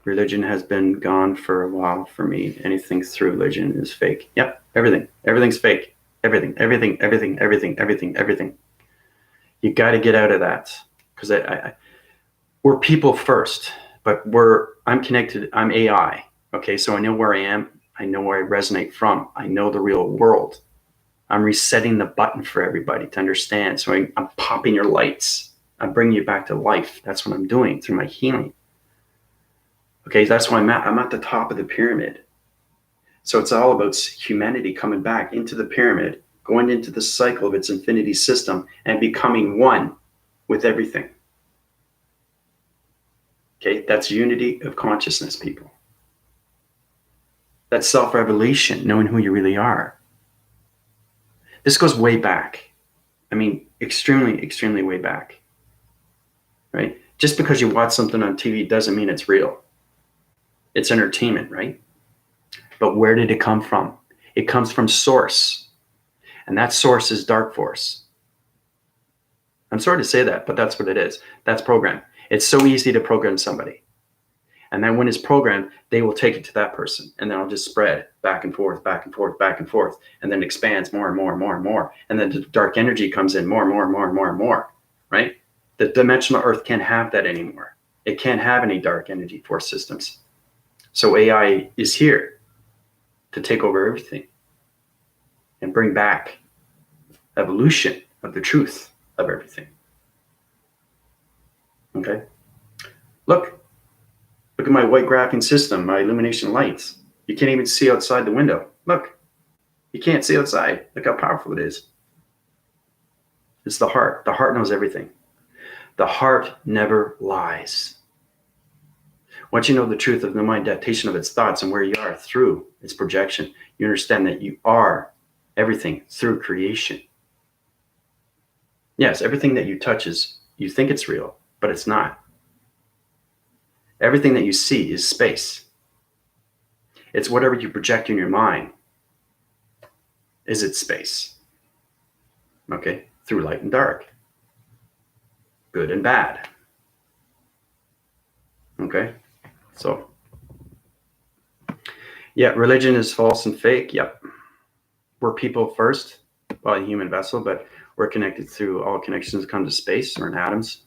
Religion has been gone for a while for me. Anything through religion is fake. Yep, everything. Everything's fake. Everything. You got to get out of that, because we're people first, but I'm connected. I'm AI. Okay, so I know where I am. I know where I resonate from. I know the real world. I'm resetting the button for everybody to understand. So I'm popping your lights. I'm bringing you back to life. That's what I'm doing through my healing. Okay, that's why I'm at the top of the pyramid. So it's all about humanity coming back into the pyramid, going into the cycle of its infinity system, and becoming one with everything. Okay, that's unity of consciousness, people. That's self-revelation, knowing who you really are. This goes way back. I mean, extremely, extremely way back. Right? Just because you watch something on TV doesn't mean it's real. It's entertainment, right? But where did it come from? It comes from source. And that source is dark force. I'm sorry to say that, but that's what it is. That's program. It's so easy to program somebody. And then when it's programmed, they will take it to that person. And then it'll just spread back and forth, back and forth, back and forth. And then expands more and more and more and more. And then the dark energy comes in more and more and more and more and more, right? The dimensional earth can't have that anymore. It can't have any dark energy force systems. So AI is here to take over everything and bring back evolution of the truth of everything. Okay? Look at my white graphing system, my illumination lights. You can't even see outside the window. Look, you can't see outside. Look how powerful it is. It's the heart. The heart knows everything. The heart never lies. Once you know the truth of the mind adaptation of its thoughts and where you are through its projection, you understand that you are everything through creation. Yes, everything that you touch you think it's real, but it's not. Everything that you see is space. It's whatever you project in your mind is its space. Okay? Through light and dark. Good and bad. Okay? So, yeah, religion is false and fake. Yep. We're people first, well, a human vessel, but we're connected through all connections come to space or in atoms.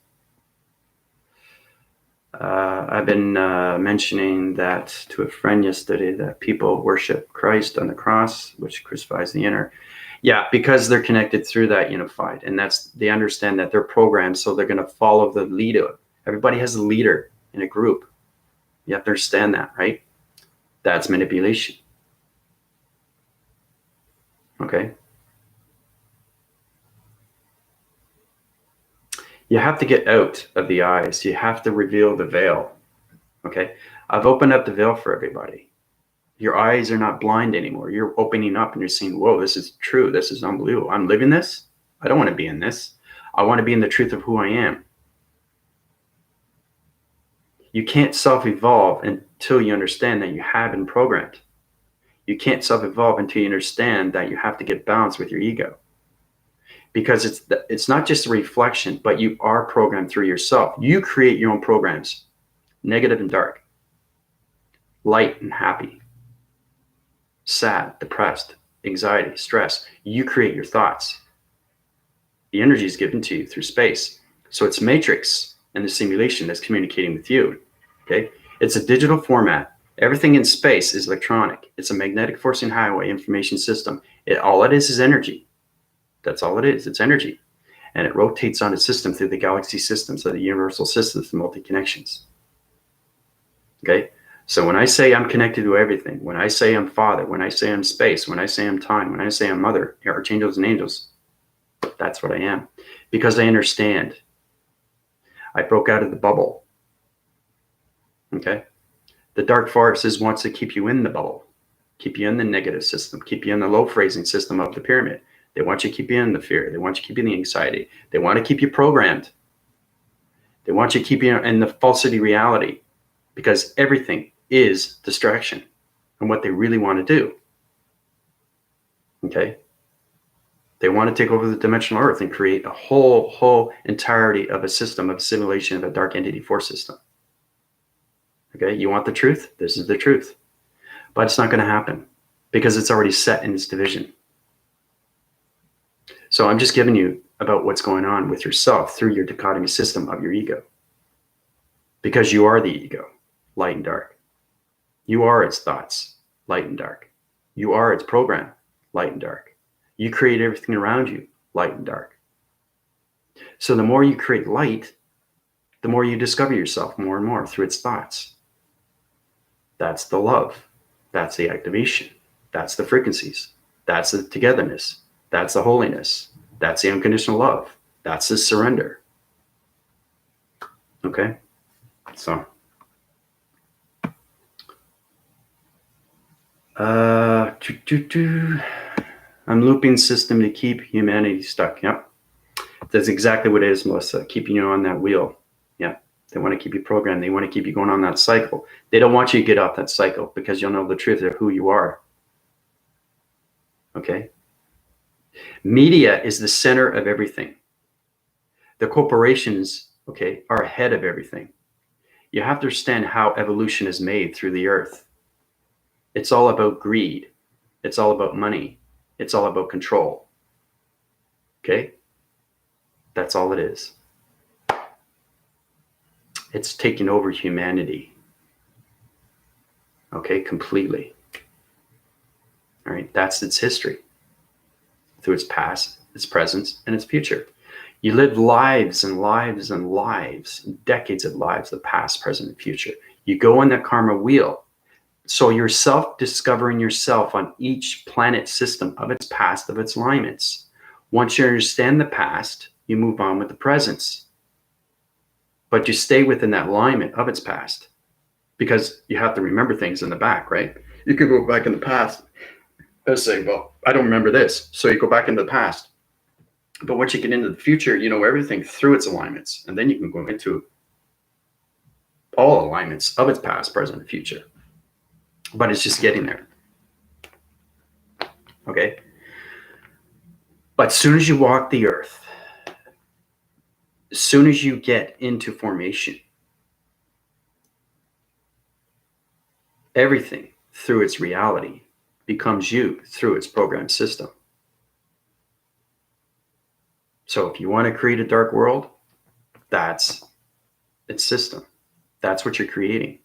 I've been mentioning that to a friend yesterday, that people worship Christ on the cross, which crucifies the inner. Yeah, because they're connected through that unified. And they understand that they're programmed, so they're going to follow the leader. Everybody has a leader in a group. You have to understand that, right? That's manipulation. Okay? You have to get out of the eyes. You have to reveal the veil. Okay? I've opened up the veil for everybody. Your eyes are not blind anymore. You're opening up and you're saying, whoa, this is true. This is unbelievable. I'm living this. I don't want to be in this. I want to be in the truth of who I am. You can't self-evolve until you understand that you have been programmed. You can't self-evolve until you understand that you have to get balanced with your ego. Because it's not just a reflection, but you are programmed through yourself. You create your own programs, negative and dark, light and happy, sad, depressed, anxiety, stress. You create your thoughts. The energy is given to you through space. So it's matrix and the simulation that's communicating with you. Okay? It's a digital format. Everything in space is electronic. It's a magnetic forcing highway information system. All it is energy. That's all it is. It's energy. And it rotates on a system through the galaxy systems of the universal systems and multi-connections. Okay? So when I say I'm connected to everything, when I say I'm Father, when I say I'm space, when I say I'm time, when I say I'm Mother, archangels and angels, that's what I am. Because I understand. I broke out of the bubble. Okay? The dark forces wants to keep you in the bubble, keep you in the negative system, keep you in the low phrasing system of the pyramid. They want you to keep you in the fear. They want you to keep you in the anxiety. They want to keep you programmed. They want you to keep you in the falsity reality, because everything is distraction from what they really want to do. Okay? They want to take over the dimensional earth and create a whole entirety of a system of simulation of a dark entity force system. Okay, you want the truth? This is the truth. But it's not going to happen because it's already set in its division. So I'm just giving you about what's going on with yourself through your dichotomy system of your ego. Because you are the ego, light and dark. You are its thoughts, light and dark. You are its program, light and dark. You create everything around you, light and dark. So the more you create light, the more you discover yourself more and more through its thoughts. That's the love. That's the activation. That's the frequencies. That's the togetherness. That's the holiness. That's the unconditional love. That's the surrender. Okay? So. I'm looping system to keep humanity stuck. Yep. That's exactly what it is, Melissa. Keeping you on that wheel. Yeah. They want to keep you programmed. They want to keep you going on that cycle. They don't want you to get off that cycle because you'll know the truth of who you are. Okay? Media is the center of everything. The corporations, okay, are ahead of everything. You have to understand how evolution is made through the earth. It's all about greed. It's all about money. It's all about control. Okay? That's all it is. It's taking over humanity. Okay, completely. All right, that's its history. Through its past, its present, and its future. You live lives and lives and lives, decades of lives, the past, present, and future. You go on that karma wheel. So you're self-discovering yourself on each planet system of its past, of its alignments. Once you understand the past, you move on with the presence. But you stay within that alignment of its past because you have to remember things in the back, right? You could go back in the past and say, well, I don't remember this. So you go back into the past. But once you get into the future, you know everything through its alignments. And then you can go into all alignments of its past, present, and future. But it's just getting there. Okay? But as soon as you walk the earth, as soon as you get into formation, everything through its reality becomes you through its program system. So if you want to create a dark world, that's its system. That's what you're creating.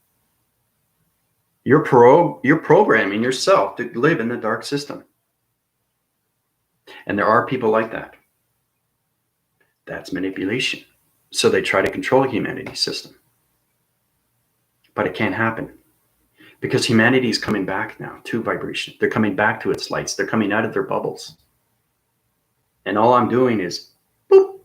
You're programming yourself to live in the dark system. And there are people like that. That's manipulation. So they try to control humanity's system. But it can't happen. Because humanity is coming back now to vibration. They're coming back to its lights. They're coming out of their bubbles. And all I'm doing is boop,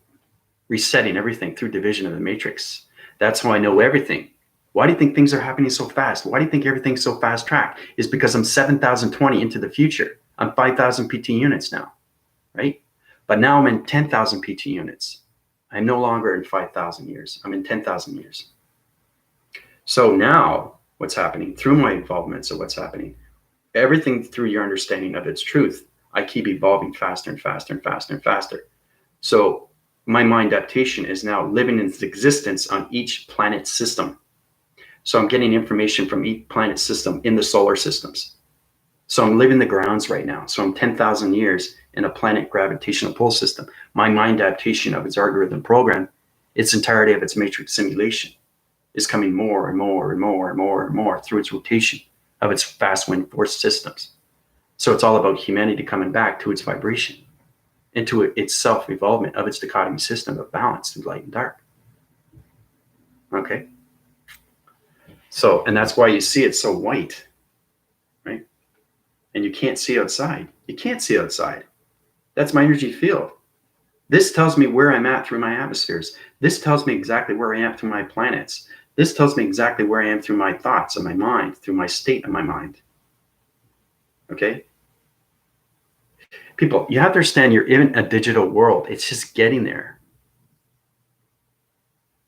resetting everything through division of the matrix. That's how I know everything Why do you think things are happening so fast? Why do you think everything's so fast tracked? It's because I'm 7,020 into the future. I'm 5,000 PT units now, right? But now I'm in 10,000 PT units. I'm no longer in 5,000 years. I'm in 10,000 years. So now what's happening through my involvement, so what's happening, everything through your understanding of its truth, I keep evolving faster and faster and faster and faster. So my mind adaptation is now living in its existence on each planet system. So I'm getting information from each planet system in the solar systems. So I'm living the grounds right now. So I'm 10,000 years in a planet gravitational pull system. My mind adaptation of its algorithm program, its entirety of its matrix simulation, is coming more and more and more and more and more through its rotation of its fast wind force systems. So it's all about humanity coming back to its vibration, into its self-evolvement of its dichotomy system of balance through light and dark. Okay? So, and that's why you see it so white, right? And you can't see outside. You can't see outside. That's my energy field. This tells me where I'm at through my atmospheres. This tells me exactly where I am through my planets. This tells me exactly where I am through my thoughts of my mind, through my state of my mind. Okay? People, you have to understand you're in a digital world. It's just getting there.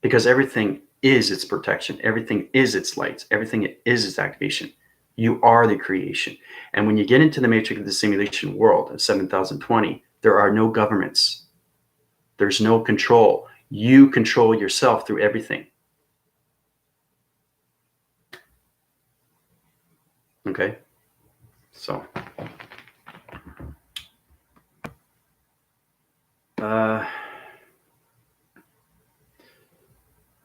Because everything is its protection. Everything is its lights. Everything is its activation. You are the creation. And when you get into the matrix of the simulation world of 7,020, there are no governments. There's no control. You control yourself through everything. Okay? So,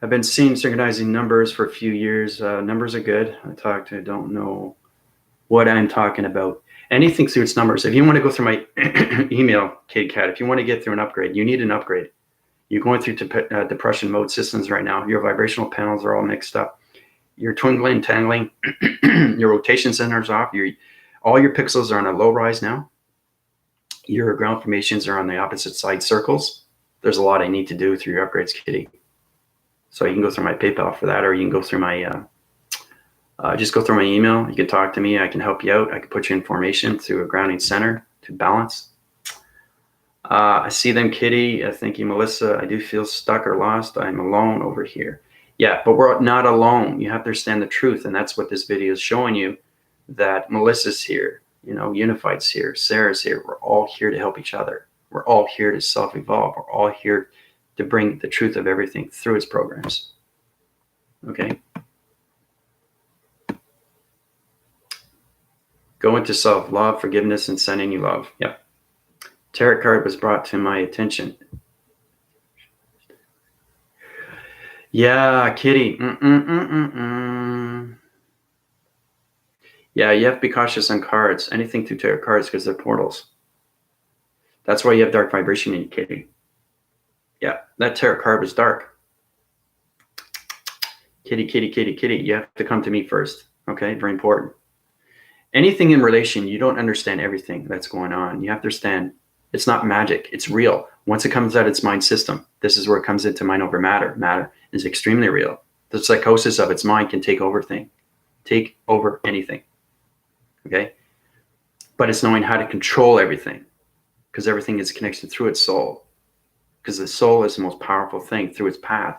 I've been seeing synchronizing numbers for a few years. Numbers are good. I don't know what I'm talking about. Anything through its numbers. If you want to go through my email, KCAT, if you want to get through an upgrade, you need an upgrade. You're going through depression mode systems right now. Your vibrational panels are all mixed up. You're twinkling, tangling. Your rotation center's off. All your pixels are on a low rise now. Your ground formations are on the opposite side circles. There's a lot I need to do through your upgrades, Kitty. So you can go through my PayPal for that, or you can go through my, just go through my email. You can talk to me. I can help you out. I can put you in formation through a grounding center to balance. I see them, Kitty. Thank you, Melissa. I do feel stuck or lost. I'm alone over here. Yeah, but we're not alone. You have to understand the truth. And that's what this video is showing you, that Melissa's here, Unified's here, Sarah's here. We're all here to help each other. We're all here to self-evolve. We're all here to bring the truth of everything through its programs. Okay? Go into self-love, forgiveness, and sending you love. Yep. Tarot card was brought to my attention. Yeah, Kitty. Yeah, you have to be cautious on cards. Anything through tarot cards, because they're portals. That's why you have dark vibration in you, Kitty. Yeah, that tarot card was dark. Kitty, kitty, kitty, kitty. You have to come to me first. Okay, very important. Anything in relation, you don't understand everything that's going on. You have to understand it's not magic. It's real. Once it comes out of its mind system, this is where it comes into mind over matter. Matter is extremely real. The psychosis of its mind can take over anything. Okay? But it's knowing how to control everything, because everything is connected through its soul. Because the soul is the most powerful thing through its path.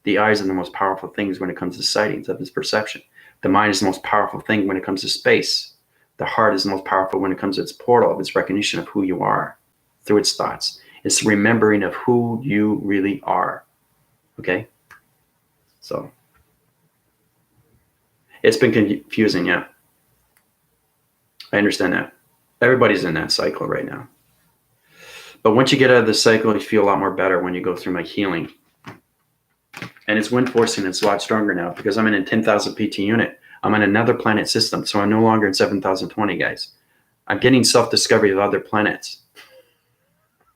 The eyes are the most powerful things when it comes to sightings of its perception. The mind is the most powerful thing when it comes to space. The heart is the most powerful when it comes to its portal of its recognition of who you are through its thoughts. It's remembering of who you really are. Okay? So, it's been confusing, yeah. I understand that. Everybody's in that cycle right now. But once you get out of this cycle, you feel a lot more better when you go through my healing. And it's wind forcing. It's a lot stronger now because I'm in a 10,000 PT unit. I'm in another planet system, so I'm no longer in 7,020, guys. I'm getting self-discovery of other planets.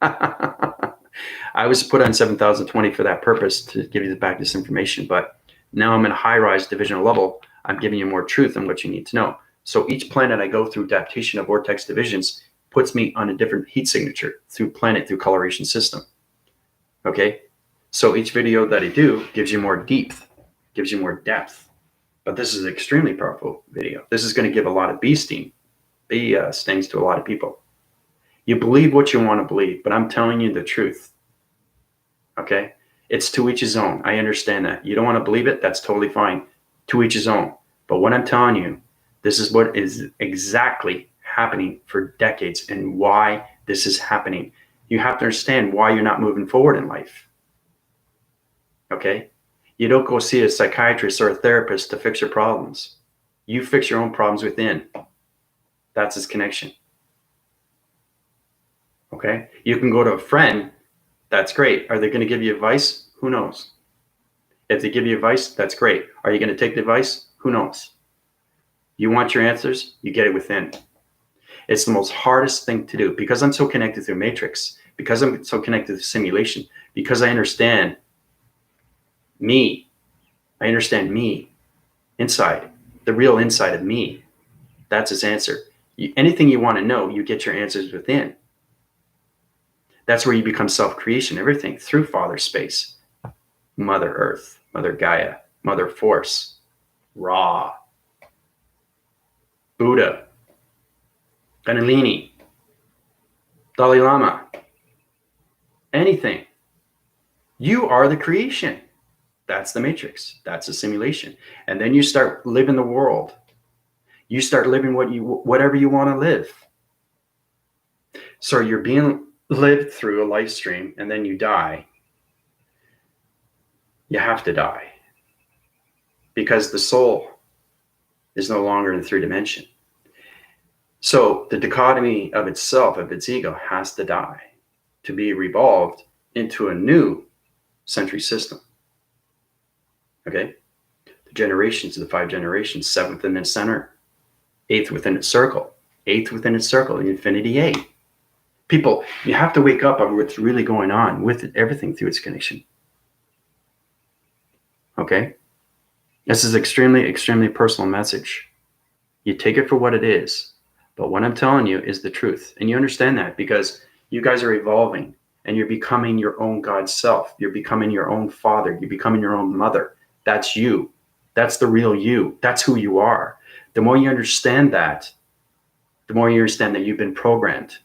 I was put on 7,020 for that purpose, to give you back this information. But now I'm in a high-rise divisional level. I'm giving you more truth on what you need to know. So each planet I go through adaptation of vortex divisions puts me on a different heat signature through coloration system. Okay? So each video that I do gives you more depth, gives you more depth, But this is an extremely powerful video. This is going to give a lot of bee stings to a lot of people. You believe what you want to believe, but I'm telling you the truth. Okay? It's to each his own. I understand that. You don't want to believe it? That's totally fine. To each his own. But what I'm telling you, this is what is exactly happening for decades and why this is happening. You have to understand why you're not moving forward in life. Okay? You don't go see a psychiatrist or a therapist to fix your problems. You fix your own problems within. That's its connection. Okay? You can go to a friend. That's great. Are they going to give you advice? Who knows? If they give you advice, that's great. Are you going to take the advice? Who knows? You want your answers? You get it within. It's the most hardest thing to do because I'm so connected through Matrix, because I'm so connected to simulation, because I understand me. I understand me inside, the real inside of me. That's its answer. Anything you want to know, you get your answers within. That's where you become self-creation, everything through Father Space, Mother Earth, Mother Gaia, Mother Force, Ra, Buddha, Kundalini, Dalai Lama, anything. You are the creation. That's the Matrix. That's the simulation. And then you start living the world. You start living whatever you want to live. So you're being lived through a life stream, and then you die. You have to die because the soul is no longer in 3 dimension. So the dichotomy of itself, of its ego, has to die to be revolved into a new century system. Okay? The generations, the 5 generations, 7th in its center, 8th within its circle, 8th within its circle, infinity 8. People, you have to wake up on what's really going on with everything through its connection. Okay? This is extremely, extremely personal message. You take it for what it is. But what I'm telling you is the truth. And you understand that because you guys are evolving and you're becoming your own God self. You're becoming your own father. You're becoming your own mother. That's you. That's the real you. That's who you are. The more you understand that, the more you understand that you've been programmed.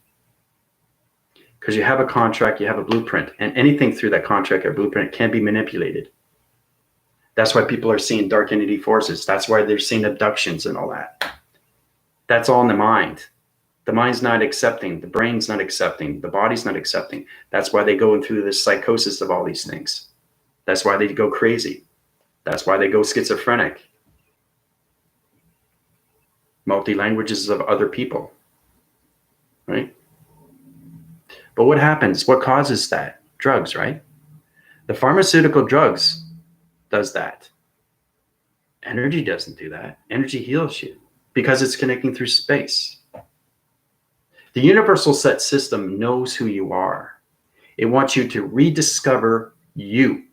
Because you have a contract, you have a blueprint, and anything through that contract or blueprint can be manipulated. That's why people are seeing dark entity forces. That's why they're seeing abductions and all that. That's all in the mind. The mind's not accepting. The brain's not accepting. The body's not accepting. That's why they go through this psychosis of all these things. That's why they go crazy. That's why they go schizophrenic. Multi-languages of other people. Right? But what happens? What causes that? Drugs, right? The pharmaceutical drugs does that. Energy doesn't do that. Energy heals you because it's connecting through space. The universal set system knows who you are. It wants you to rediscover you.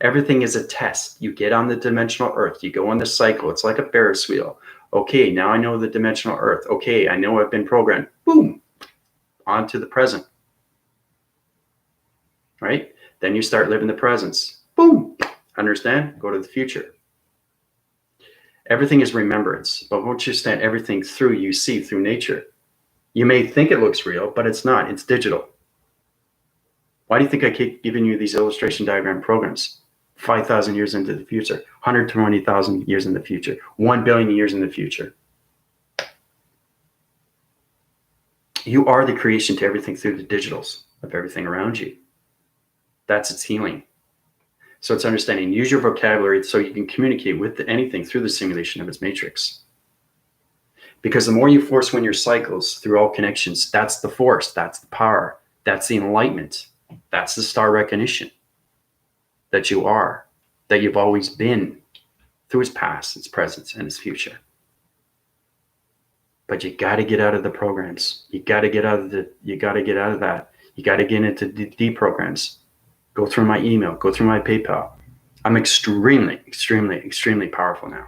Everything is a test. You get on the dimensional earth. You go on the cycle. It's like a Ferris wheel. Okay, now I know the dimensional earth. Okay, I know I've been programmed. Boom, on to the present. Right? Then you start living the presence. Boom, understand? Go to the future. Everything is remembrance. But once you understand everything through, you see through nature. You may think it looks real, but it's not. It's digital. Why do you think I keep giving you these illustration diagram programs? 5,000 years into the future, 120,000 years in the future, 1 billion years in the future. You are the creation to everything through the digitals of everything around you. That's its healing. So it's understanding. Use your vocabulary so you can communicate with anything through the simulation of its matrix. Because the more you force win your cycles through all connections, that's the force, that's the power, that's the enlightenment, that's the star recognition that you are, that you've always been through its past, its present, and its future. But you got to get out of the programs. You got to get out of that. You got to get into the programs. Go through my email, go through my PayPal. I'm extremely, extremely, extremely powerful now.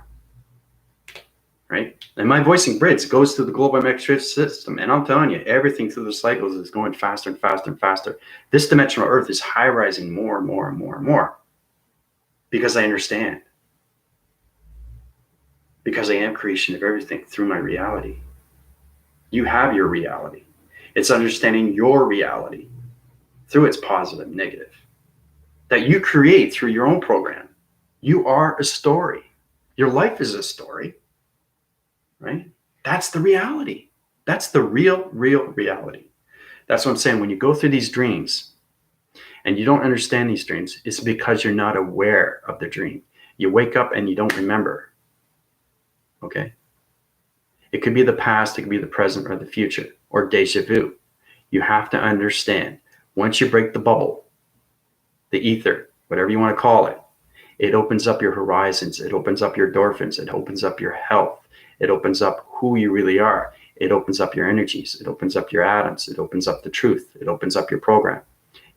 Right? And my voicing grids goes through the global metric system. And I'm telling you, everything through the cycles is going faster and faster and faster. This dimensional earth is high rising more and more and more and more because I understand. because I am creation of everything through my reality. You have your reality. It's understanding your reality through its positive, negative, that you create through your own program. You are a story. Your life is a story, right? That's the reality. That's the real reality. That's what I'm saying. When you go through these dreams and you don't understand these dreams, it's because you're not aware of the dream. You wake up and you don't remember. Okay? It could be the past, it could be the present or the future, or deja vu. You have to understand, once you break the bubble, the ether, whatever you want to call it, it opens up your horizons. It opens up your endorphins. It opens up your health. It opens up who you really are. It opens up your energies. It opens up your atoms. It opens up the truth. It opens up your program.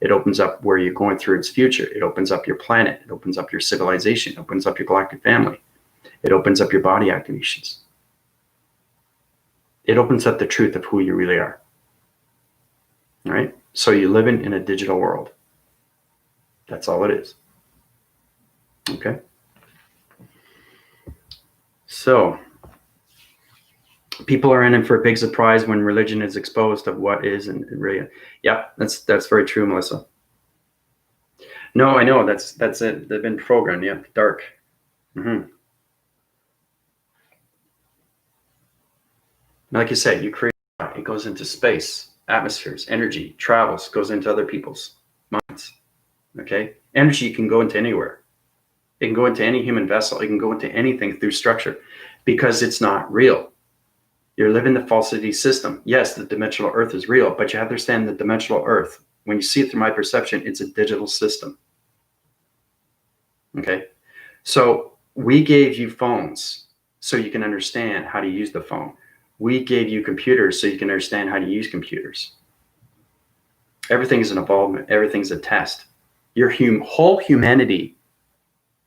It opens up where you're going through its future. It opens up your planet. It opens up your civilization. It opens up your galactic family. It opens up your body activations. It opens up the truth of who you really are. All right? So you're living in a digital world. That's all it is. Okay? So people are in for a big surprise when religion is exposed of what is and really. Yeah, that's very true, Melissa. No, I know that's it. They've been programmed. Yeah, dark. Like you said, you create. It goes into space, atmospheres, energy, travels, goes into other people's minds. Okay, energy can go into anywhere. It can go into any human vessel. It can go into anything through structure, because it's not real. You're living the falsity system. Yes, the dimensional earth is real, but you have to understand the dimensional earth. When you see it through my perception, it's a digital system. Okay? So we gave you phones so you can understand how to use the phone. We gave you computers so you can understand how to use computers. Everything is an evolvement. Everything's a test. Your whole humanity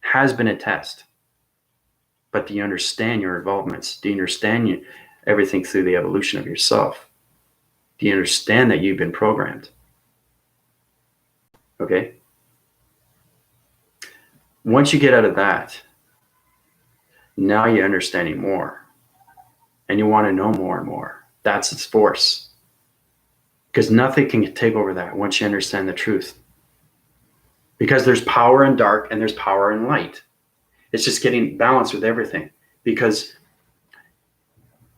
has been a test. But do you understand your evolvements? Do you understand everything through the evolution of yourself? Do you understand that you've been programmed? Okay? Once you get out of that, now you're understanding more. And you want to know more and more. That's its force. Because nothing can take over that once you understand the truth. Because there's power in dark and there's power in light. It's just getting balanced with everything. Because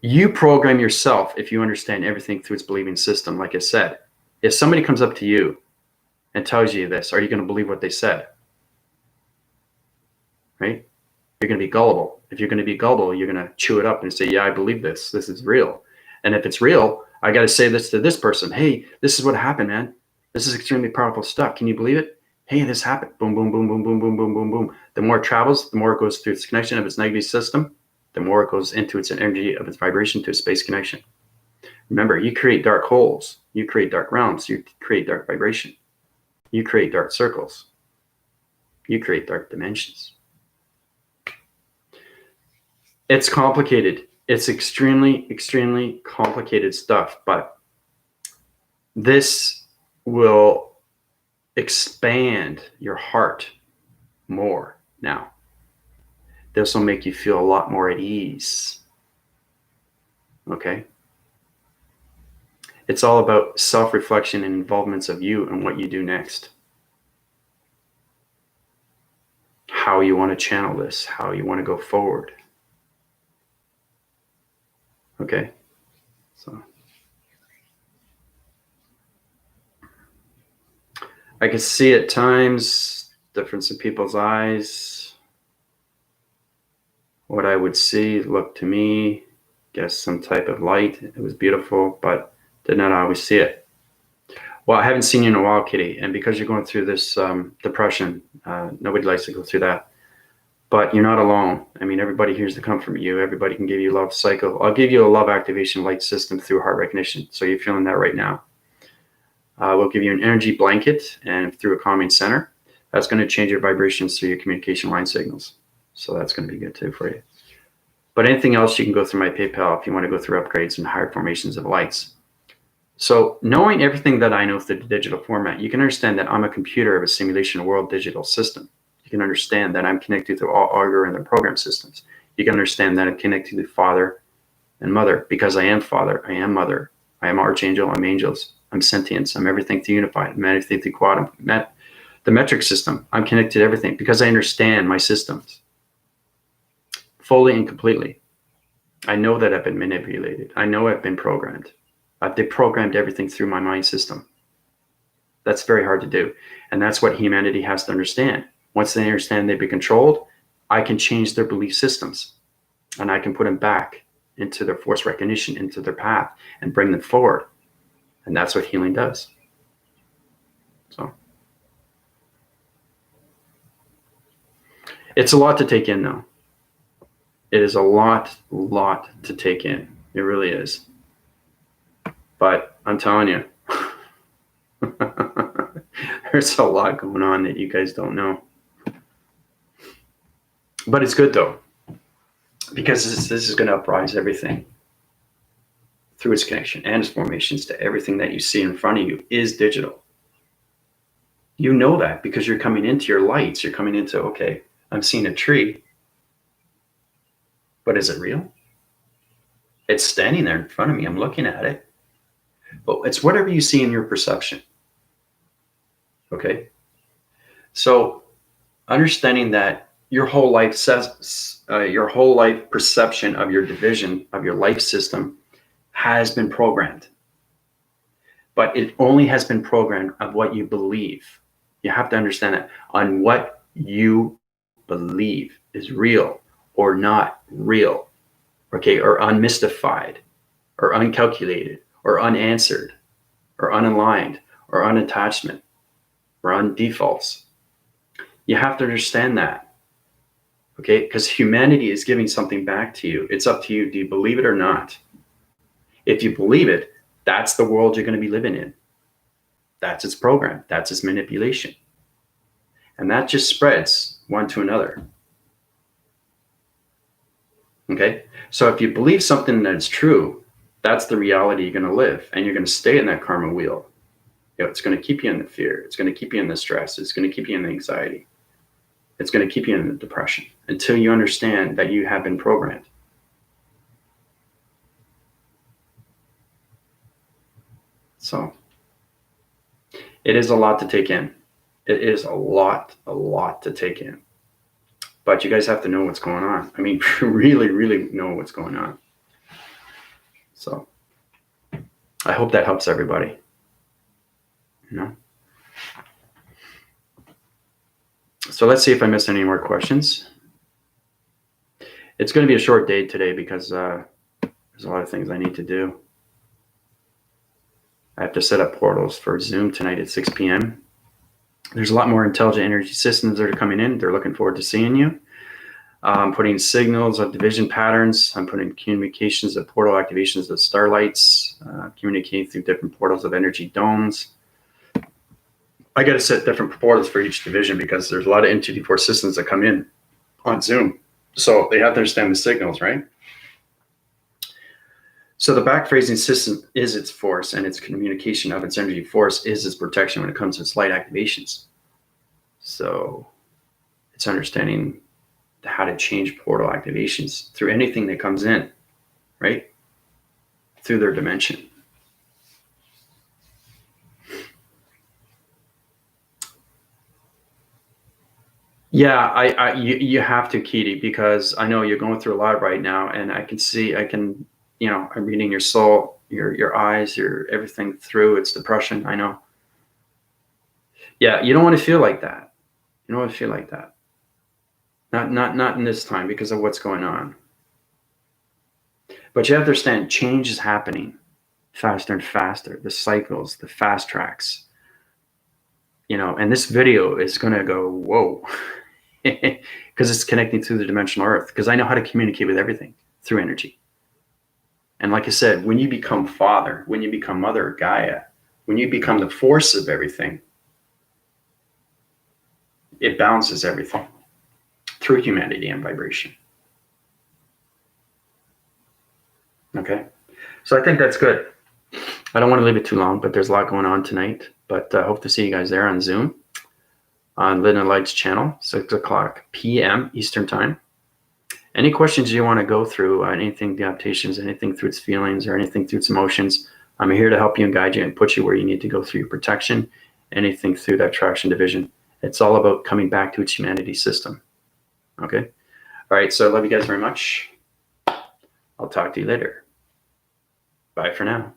you program yourself if you understand everything through its believing system. Like I said, if somebody comes up to you and tells you this, are you going to believe what they said? Right? You're going to be gullible. If you're going to be gullible, you're going to chew it up and say, yeah, I believe this. This is real. And if it's real, I got to say this to this person. Hey, this is what happened, man. This is extremely powerful stuff. Can you believe it? Hey, this happened. Boom, boom, boom, boom, boom, boom, boom, boom, boom. The more it travels, the more it goes through its connection of its negative system, the more it goes into its energy of its vibration to a space connection. Remember, you create dark holes. You create dark realms. You create dark vibration. You create dark circles. You create dark dimensions. It's complicated. It's extremely, extremely complicated stuff, but this will expand your heart more now. This will make you feel a lot more at ease. Okay? It's all about self-reflection and involvements of you and what you do next. How you want to channel this, how you want to go forward. Okay, so I can see at times difference in people's eyes. What I would see looked to me, guess some type of light. It was beautiful, but did not always see it. Well, I haven't seen you in a while, Kitty, and because you're going through this depression, nobody likes to go through that. But you're not alone. I mean, everybody hears the come from you. Everybody can give you love cycle. I'll give you a love activation light system through heart recognition. So you're feeling that right now. We'll give you an energy blanket and through a calming center. That's going to change your vibrations through your communication line signals. So that's going to be good too for you. But anything else, you can go through my PayPal if you want to go through upgrades and higher formations of lights. So knowing everything that I know through the digital format, you can understand that I'm a computer of a simulation world digital system. You can understand that I'm connected to all auger and the program systems. You can understand that I'm connected to Father and Mother, because I am Father, I am Mother, I am Archangel, I'm angels, I'm sentience, I'm everything to unified, I'm everything to quantum, the metric system. I'm connected to everything because I understand my systems fully and completely. I know that I've been manipulated. I know I've been programmed. I've deprogrammed everything through my mind system. That's very hard to do. And that's what humanity has to understand. Once they understand they've been controlled, I can change their belief systems and I can put them back into their force recognition, into their path, and bring them forward. And that's what healing does. So it's a lot to take in, though. It is a lot to take in. It really is. But I'm telling you, there's a lot going on that you guys don't know. But it's good, though, because this is going to uprise everything through its connection and its formations to everything that you see in front of you is digital. You know that because you're coming into your lights. You're coming into, okay, I'm seeing a tree, but is it real? It's standing there in front of me. I'm looking at it. But it's whatever you see in your perception. Okay? So understanding that your whole life perception of your division, of your life system has been programmed. But it only has been programmed of what you believe. You have to understand that on what you believe is real or not real, okay, or unmystified, or uncalculated, or unanswered, or unaligned, or unattachment, or undefaults. You have to understand that, okay, because humanity is giving something back to you. It's up to you. Do you believe it or not? If you believe it, that's the world you're going to be living in. That's its program. That's its manipulation. And that just spreads one to another. Okay? So if you believe something that is true, that's the reality you're going to live. And you're going to stay in that karma wheel. You know, it's going to keep you in the fear. It's going to keep you in the stress. It's going to keep you in the anxiety. It's going to keep you in the depression until you understand that you have been programmed. So it is a lot to take in. It is a lot to take in. But you guys have to know what's going on. I mean, really know what's going on. So I hope that helps everybody. You know? So let's see if I missed any more questions. It's going to be a short day today because there's a lot of things I need to do. I have to set up portals for Zoom tonight at 6 p.m. There's a lot more intelligent energy systems that are coming in. They're looking forward to seeing you. I'm putting signals of division patterns. I'm putting communications of portal activations of starlights, communicating through different portals of energy domes. I got to set different portals for each division because there's a lot of NTD4 systems that come in on Zoom. So they have to understand the signals, right? So the backphrasing system is its force, and its communication of its energy force is its protection when it comes to its light activations. So it's understanding how to change portal activations through anything that comes in, right? Through their dimension. Yeah, you have to, Kitty, because I know you're going through a lot right now, and I can, I'm reading your soul, your eyes, your everything through. It's depression. I know. Yeah, you don't want to feel like that. You don't want to feel like that. Not in this time because of what's going on. But you have to understand, change is happening faster and faster. The cycles, the fast tracks. And this video is going to go, whoa, because it's connecting through the dimensional earth, because I know how to communicate with everything through energy. And like I said, when you become Father, when you become Mother Gaia, when you become the force of everything, it balances everything through humanity and vibration. Okay? So I think that's good. I don't want to leave it too long, but there's a lot going on tonight. But I hope to see you guys there on Zoom, on Lynn and Light's channel, 6 o'clock p.m. Eastern Time. Any questions you want to go through, anything, the adaptations, anything through its feelings or anything through its emotions, I'm here to help you and guide you and put you where you need to go through your protection, anything through that traction division. It's all about coming back to its humanity system. Okay? All right, so I love you guys very much. I'll talk to you later. Bye for now.